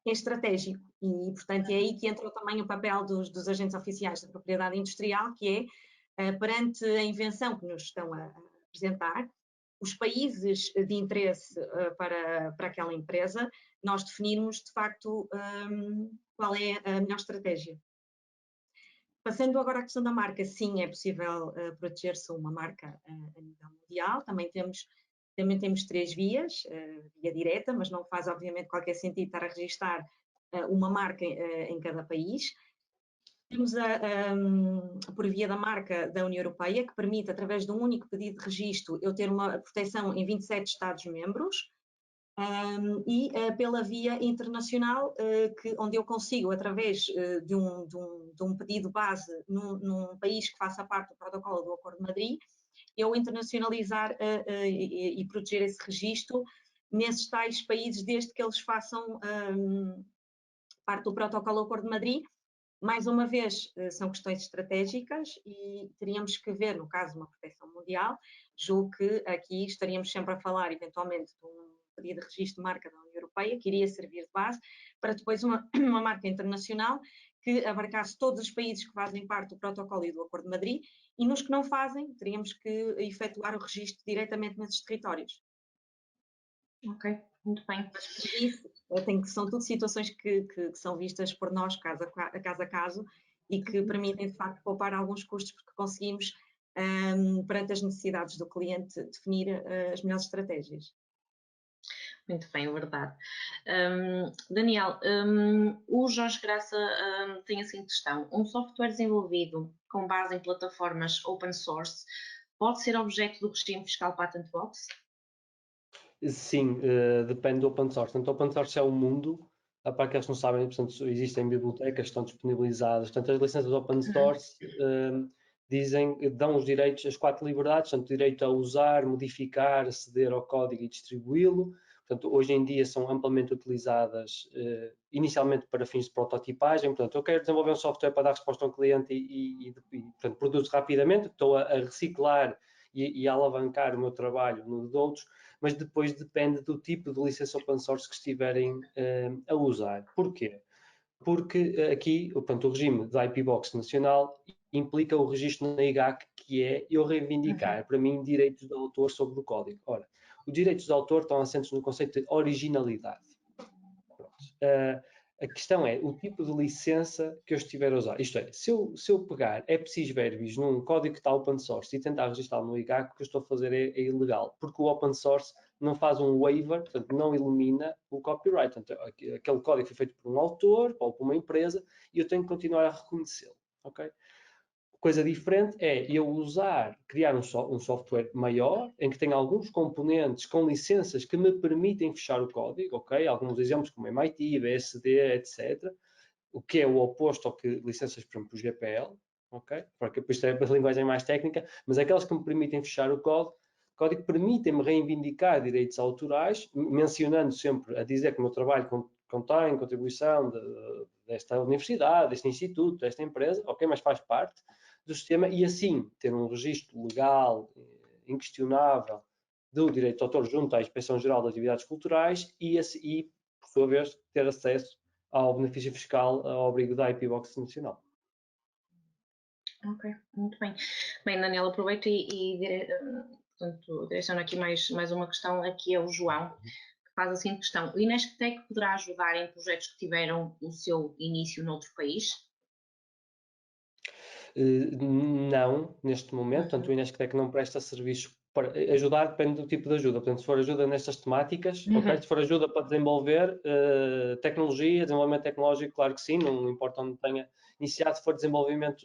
é estratégico e, portanto, é aí que entra também o papel dos agentes oficiais da propriedade industrial, que é, perante a invenção que nos estão a apresentar, os países de interesse para aquela empresa, nós definirmos, de facto, qual é a melhor estratégia. Passando agora à questão da marca, sim, é possível proteger-se uma marca a nível mundial. Também temos 3 vias, via direta, mas não faz obviamente qualquer sentido estar a registar uma marca em cada país. Temos por via da marca da União Europeia, que permite, através de um único pedido de registro, eu ter uma proteção em 27 Estados-membros, e pela via internacional, onde eu consigo, através de um pedido base num país que faça parte do protocolo do Acordo de Madrid, eu internacionalizar e proteger esse registro nesses tais países, desde que eles façam parte do protocolo do Acordo de Madrid. Mais uma vez, são questões estratégicas e teríamos que ver, no caso de uma proteção mundial, julgo que aqui estaríamos sempre a falar, eventualmente, de um pedido de registro de marca da União Europeia, que iria servir de base para depois uma marca internacional que abarcasse todos os países que fazem parte do protocolo e do Acordo de Madrid, e nos que não fazem, teríamos que efetuar o registro diretamente nesses territórios. Ok, muito bem. Mas por isso, são tudo situações que são vistas por nós caso a caso e que permitem, de facto, poupar alguns custos, porque conseguimos, perante as necessidades do cliente, definir as melhores estratégias. Muito bem, verdade. Daniel, o Jorge Graça tem a seguinte questão: um software desenvolvido com base em plataformas open source pode ser objeto do regime fiscal Patent Box? Sim, depende do open source. Portanto, open source é um mundo, para aqueles que não sabem, portanto, existem bibliotecas que estão disponibilizadas. Portanto, as licenças open source dão os direitos, as 4 liberdades, portanto, direito a usar, modificar, aceder ao código e distribuí-lo. Portanto, hoje em dia são amplamente utilizadas inicialmente para fins de prototipagem. Portanto, eu quero desenvolver um software para dar resposta a um cliente e portanto, produzo rapidamente, estou a reciclar e a alavancar o meu trabalho no de outros, mas depois depende do tipo de licença open source que estiverem a usar. Porquê? Porque aqui, portanto, o regime da IP Box nacional implica o registro na IGAC, que é eu reivindicar, para mim, direitos de autor sobre o código. Ora, os direitos de autor estão assentes no conceito de originalidade. A questão é o tipo de licença que eu estiver a usar. Isto é, se eu pegar epsis verbis num código que está open source e tentar registrá-lo no IGAC, o que eu estou a fazer é ilegal, porque o open source não faz um waiver, portanto, não elimina o copyright. Portanto, aquele código foi feito por um autor ou por uma empresa e eu tenho que continuar a reconhecê-lo. Okay? Coisa diferente é eu criar um software maior, em que tem alguns componentes com licenças que me permitem fechar o código, ok? Alguns exemplos como MIT, BSD, etc. O que é o oposto ao que licenças, por exemplo, o GPL, ok? Porque depois é a linguagem mais técnica, mas aquelas que me permitem fechar o código permitem-me reivindicar direitos autorais, mencionando sempre, a dizer que o meu trabalho contém contribuição desta universidade, deste instituto, desta empresa, ok? Mas faz parte do sistema e assim ter um registro legal, inquestionável, do direito de autor junto à Inspeção Geral das Atividades Culturais e, por sua vez, ter acesso ao benefício fiscal, ao abrigo da IP Box Nacional. Ok, muito bem. Bem, Daniel, aproveito portanto, direciono aqui mais uma questão, aqui é o João, que faz a seguinte questão: o Inesctec poderá ajudar em projetos que tiveram o seu início noutro país? Não, neste momento, portanto, o Inesctec não presta serviços para ajudar, depende do tipo de ajuda. Portanto, se for ajuda nestas temáticas, ok? Se for ajuda para desenvolver tecnologia, desenvolvimento tecnológico, claro que sim, não importa onde tenha iniciado. Se for desenvolvimento,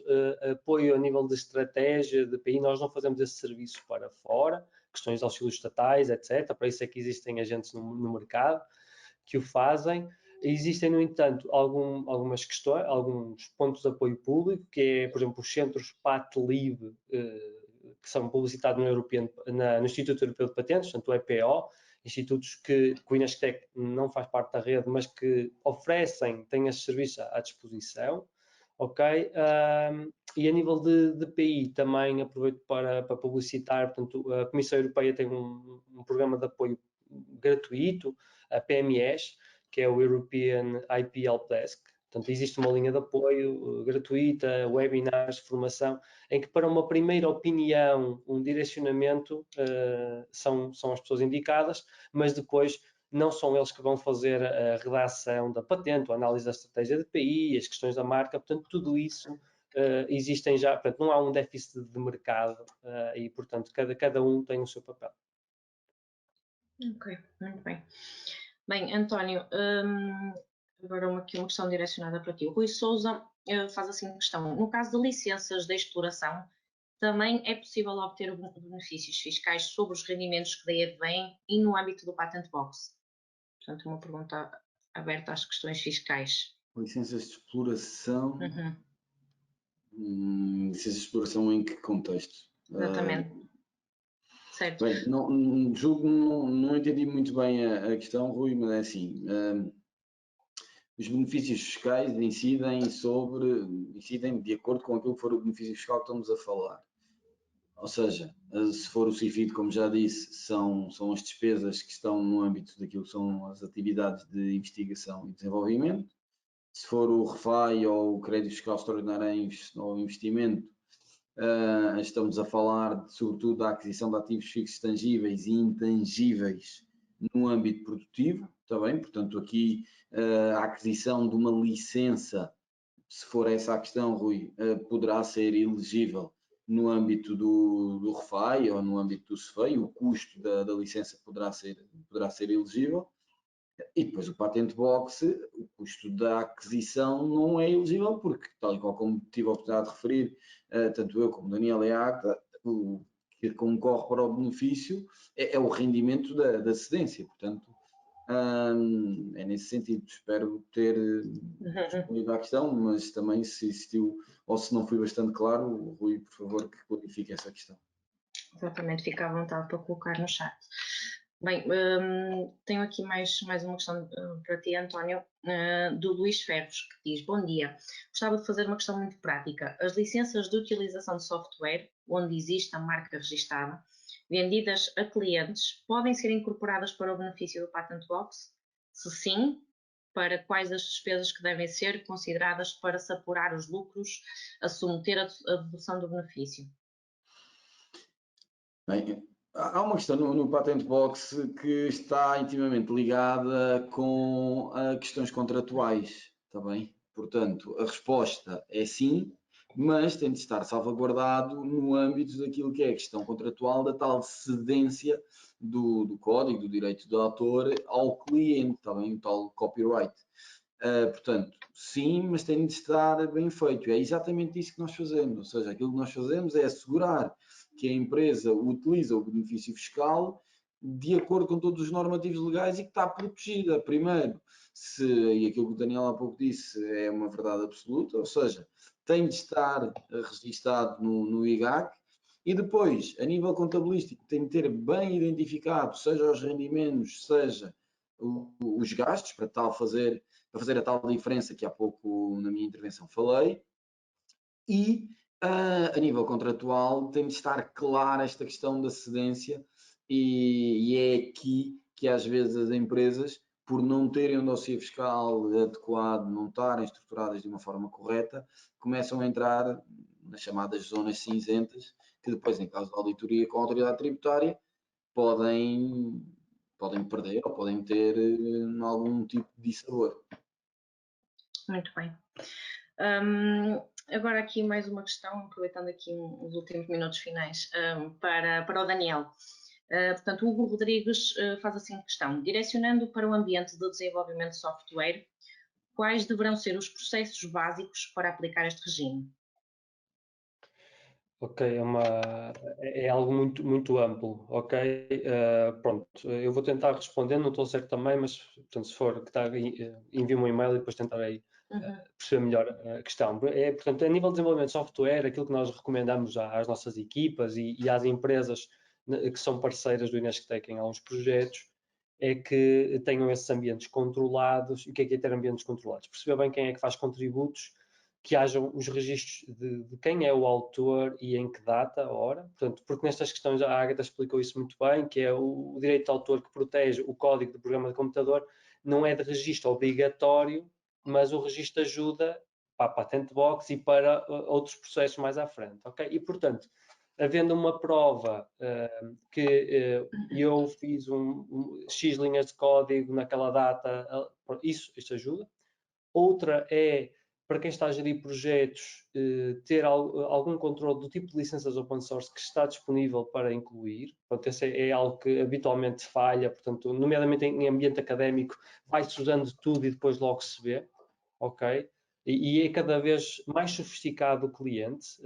apoio a nível de estratégia, de PI, nós não fazemos esse serviço para fora, questões de auxílios estatais, etc. Para isso é que existem agentes no mercado que o fazem. Existem, no entanto, algumas questões, alguns pontos de apoio público, que é, por exemplo, os centros PAT-LIB, que são publicitados no Instituto Europeu de Patentes, portanto o EPO, institutos que o Inestec não faz parte da rede, mas que têm esse serviço à disposição, ok? E a nível de PI também aproveito para publicitar, portanto, a Comissão Europeia tem um programa de apoio gratuito, a PMS, que é o European IP Help Desk. Portanto, existe uma linha de apoio gratuita, webinars, formação, em que para uma primeira opinião, um direcionamento, são as pessoas indicadas, mas depois não são eles que vão fazer a redação da patente, a análise da estratégia de PI, as questões da marca, portanto, tudo isso existem já, portanto, não há um déficit de mercado e, portanto, cada um tem o seu papel. Ok, muito bem. Bem, António, agora aqui uma questão direcionada para ti. O Rui Sousa faz assim uma questão. No caso de licenças de exploração, também é possível obter benefícios fiscais sobre os rendimentos que daí advêm e no âmbito do Patent Box? Portanto, uma pergunta aberta às questões fiscais. Licenças de exploração. Uhum. Licenças de exploração em que contexto? Exatamente. Certo. Bem, não entendi muito bem a questão, Rui, mas é assim. Os benefícios fiscais incidem de acordo com aquilo que for o benefício fiscal que estamos a falar. Ou seja, se for o CIFID, como já disse, são as despesas que estão no âmbito daquilo que são as atividades de investigação e desenvolvimento. Se for o RFAI ou o crédito fiscal extraordinário ou investimento, estamos a falar sobretudo da aquisição de ativos fixos tangíveis e intangíveis no âmbito produtivo, está bem? Portanto, aqui a aquisição de uma licença, se for essa a questão, Rui, poderá ser elegível no âmbito do RFAI ou no âmbito do CEFEI, o custo da licença poderá ser elegível. E depois o Patent Box, o custo da aquisição não é elegível, porque, tal e qual como tive a oportunidade de referir, tanto eu como Daniel e a ACTA, o que concorre para o benefício é o rendimento da cedência. Portanto, é nesse sentido. Espero ter respondido à questão, mas também se existiu ou se não fui bastante claro, Rui, por favor, que clarifique essa questão. Exatamente, fica à vontade para colocar no chat. Bem, tenho aqui mais uma questão para ti, António, do Luís Ferros, que diz: bom dia, gostava de fazer uma questão muito prática. As licenças de utilização de software, onde existe a marca registada, vendidas a clientes, podem ser incorporadas para o benefício do Patent Box? Se sim, para quais as despesas que devem ser consideradas para se apurar os lucros a submeter a dedução do benefício? Bem, há uma questão no Patent Box que está intimamente ligada com questões contratuais, está bem? Portanto, a resposta é sim, mas tem de estar salvaguardado no âmbito daquilo que é a questão contratual da tal cedência do código, do direito do autor ao cliente, está bem? O tal copyright. Portanto, sim, mas tem de estar bem feito. É exatamente isso que nós fazemos, ou seja, aquilo que nós fazemos é assegurar que a empresa utiliza o benefício fiscal de acordo com todos os normativos legais e que está protegida. Primeiro, e aquilo que o Daniel há pouco disse é uma verdade absoluta, ou seja, tem de estar registado no IGAC e depois, a nível contabilístico, tem de ter bem identificado, seja os rendimentos, seja os gastos, para fazer a tal diferença que há pouco na minha intervenção falei, e a nível contratual tem de estar clara esta questão da cedência e é aqui que às vezes as empresas, por não terem um dossiê fiscal adequado, não estarem estruturadas de uma forma correta, começam a entrar nas chamadas zonas cinzentas, que depois, em caso de auditoria com a autoridade tributária, podem perder ou podem ter algum tipo de dissabor. Muito bem. Agora aqui mais uma questão, aproveitando aqui os últimos minutos finais, para o Daniel. Portanto, o Hugo Rodrigues faz assim a questão: direcionando para o ambiente de desenvolvimento de software, quais deverão ser os processos básicos para aplicar este regime? Ok, é algo muito amplo, ok? Pronto, eu vou tentar responder, não estou certo também, mas portanto, se for que envie-me um e-mail e depois tentarei perceber melhor a questão. Portanto, a nível de desenvolvimento de software, aquilo que nós recomendamos às nossas equipas e às empresas que são parceiras do Inestec em alguns projetos, é que tenham esses ambientes controlados. E o que é ter ambientes controlados? Perceber bem quem é que faz contributos, que hajam os registros de quem é o autor e em que data, hora. Portanto, porque nestas questões a Ágata explicou isso muito bem, que é o direito de autor que protege o código do programa de computador, não é de registro obrigatório, mas o registro ajuda para a Patent Box e para outros processos mais à frente, ok? E, portanto, havendo uma prova que eu fiz X linhas de código naquela data, isto ajuda. Outra é, para quem está a gerir projetos, ter algum controle do tipo de licenças open source que está disponível para incluir. Portanto, esse é algo que habitualmente falha, portanto, nomeadamente em ambiente académico, vai-se usando tudo e depois logo se vê, ok? E é cada vez mais sofisticado o cliente.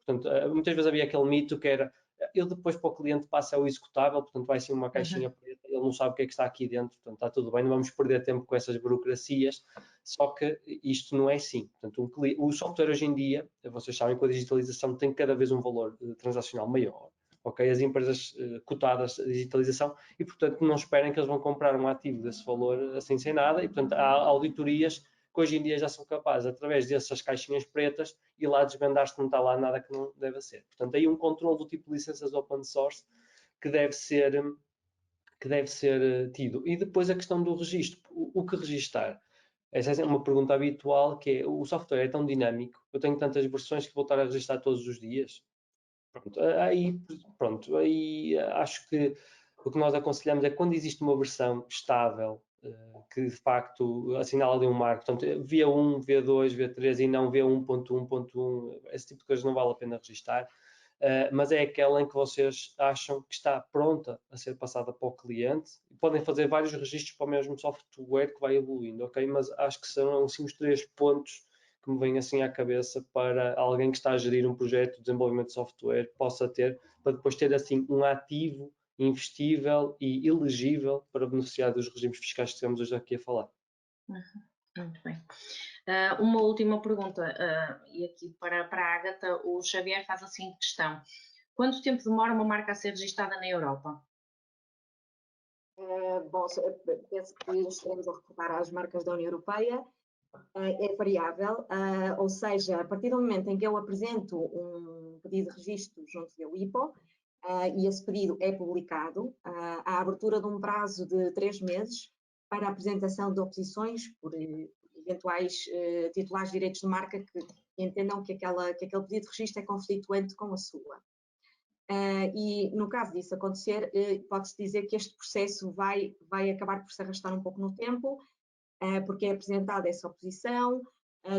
Portanto, muitas vezes havia aquele mito que era, ele depois para o cliente passa o executável, portanto vai ser uma caixinha preta, ele não sabe o que é que está aqui dentro, portanto está tudo bem, não vamos perder tempo com essas burocracias, só que isto não é assim. Portanto, o software hoje em dia, vocês sabem que a digitalização tem cada vez um valor transacional maior, ok? As empresas cotadas de digitalização e, portanto, não esperem que eles vão comprar um ativo desse valor assim sem nada e, portanto, há auditorias que hoje em dia já são capazes, através dessas caixinhas pretas, ir lá desvendar se não está lá nada que não deve ser. Portanto, aí um controle do tipo de licenças open source que deve ser tido. E depois a questão do registro. O que registar? Essa é uma pergunta habitual, que é, o software é tão dinâmico, eu tenho tantas versões que vou estar a registrar todos os dias. Pronto, aí acho que o que nós aconselhamos é que quando existe uma versão estável, que de facto assinala ali um marco, portanto, V1, V2, V3 e não V1.1.1, esse tipo de coisas não vale a pena registar, mas é aquela em que vocês acham que está pronta a ser passada para o cliente. Podem fazer vários registros para o mesmo software que vai evoluindo, ok? Mas acho que são assim os 3 pontos que me vêm assim à cabeça para alguém que está a gerir um projeto de desenvolvimento de software possa ter, para depois ter assim um ativo investível e elegível para beneficiar dos regimes fiscais que estamos hoje aqui a falar. Muito bem. Uma última pergunta, e aqui para a Ágata, o Xavier faz a seguinte questão: quanto tempo demora uma marca a ser registada na Europa? Bom, penso que estaremos a reportar às marcas da União Europeia. É variável, ou seja, a partir do momento em que eu apresento um pedido de registro junto do IPO, e esse pedido é publicado, há a abertura de um prazo de 3 meses para a apresentação de oposições por eventuais titulares de direitos de marca que entendam que aquele pedido de registro é conflituante com a sua. E no caso disso acontecer, pode-se dizer que este processo vai acabar por se arrastar um pouco no tempo, porque é apresentada essa oposição,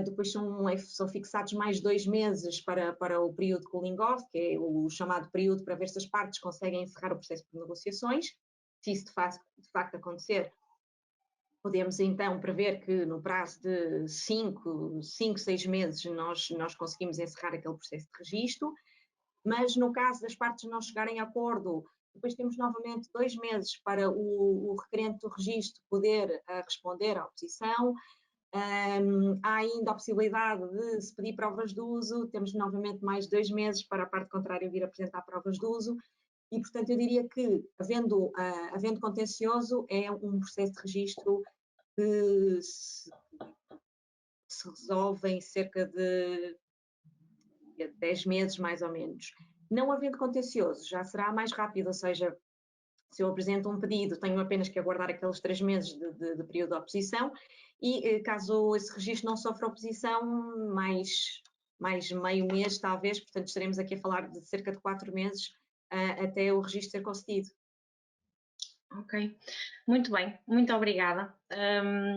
depois são fixados mais 2 meses para o período de cooling off, que é o chamado período para ver se as partes conseguem encerrar o processo de negociações. Se isso de facto acontecer, podemos então prever que no prazo de 5, 6 meses nós conseguimos encerrar aquele processo de registro, mas no caso das partes não chegarem a acordo, depois temos novamente 2 meses para o requerente do registro poder responder à oposição. Há ainda a possibilidade de se pedir provas de uso, temos novamente mais 2 meses para a parte contrária vir apresentar provas de uso, e portanto eu diria que, havendo contencioso, é um processo de registro que se resolve em cerca de 10 meses, mais ou menos. Não havendo contencioso, já será mais rápido, ou seja, se eu apresento um pedido, tenho apenas que aguardar aqueles 3 meses de período de oposição e, caso esse registro não sofra oposição, mais meio mês, talvez, portanto, estaremos aqui a falar de cerca de 4 meses até o registro ser concedido. Ok, muito bem, muito obrigada.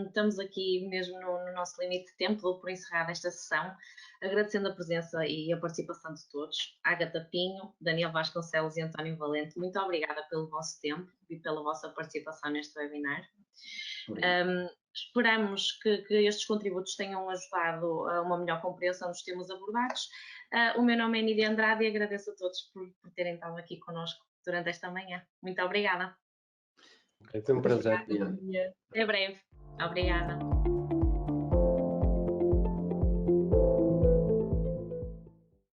Estamos aqui mesmo no nosso limite de tempo, dou por encerrada esta sessão, agradecendo a presença e a participação de todos. Ágata Pinho, Daniel Vasconcelos e António Valente, muito obrigada pelo vosso tempo e pela vossa participação neste webinar. Esperamos que estes contributos tenham ajudado a uma melhor compreensão dos temas abordados. O meu nome é Nídia Andrade e agradeço a todos por terem estado aqui connosco durante esta manhã. Muito obrigada. Okay, foi um prazer. Até breve. Obrigada.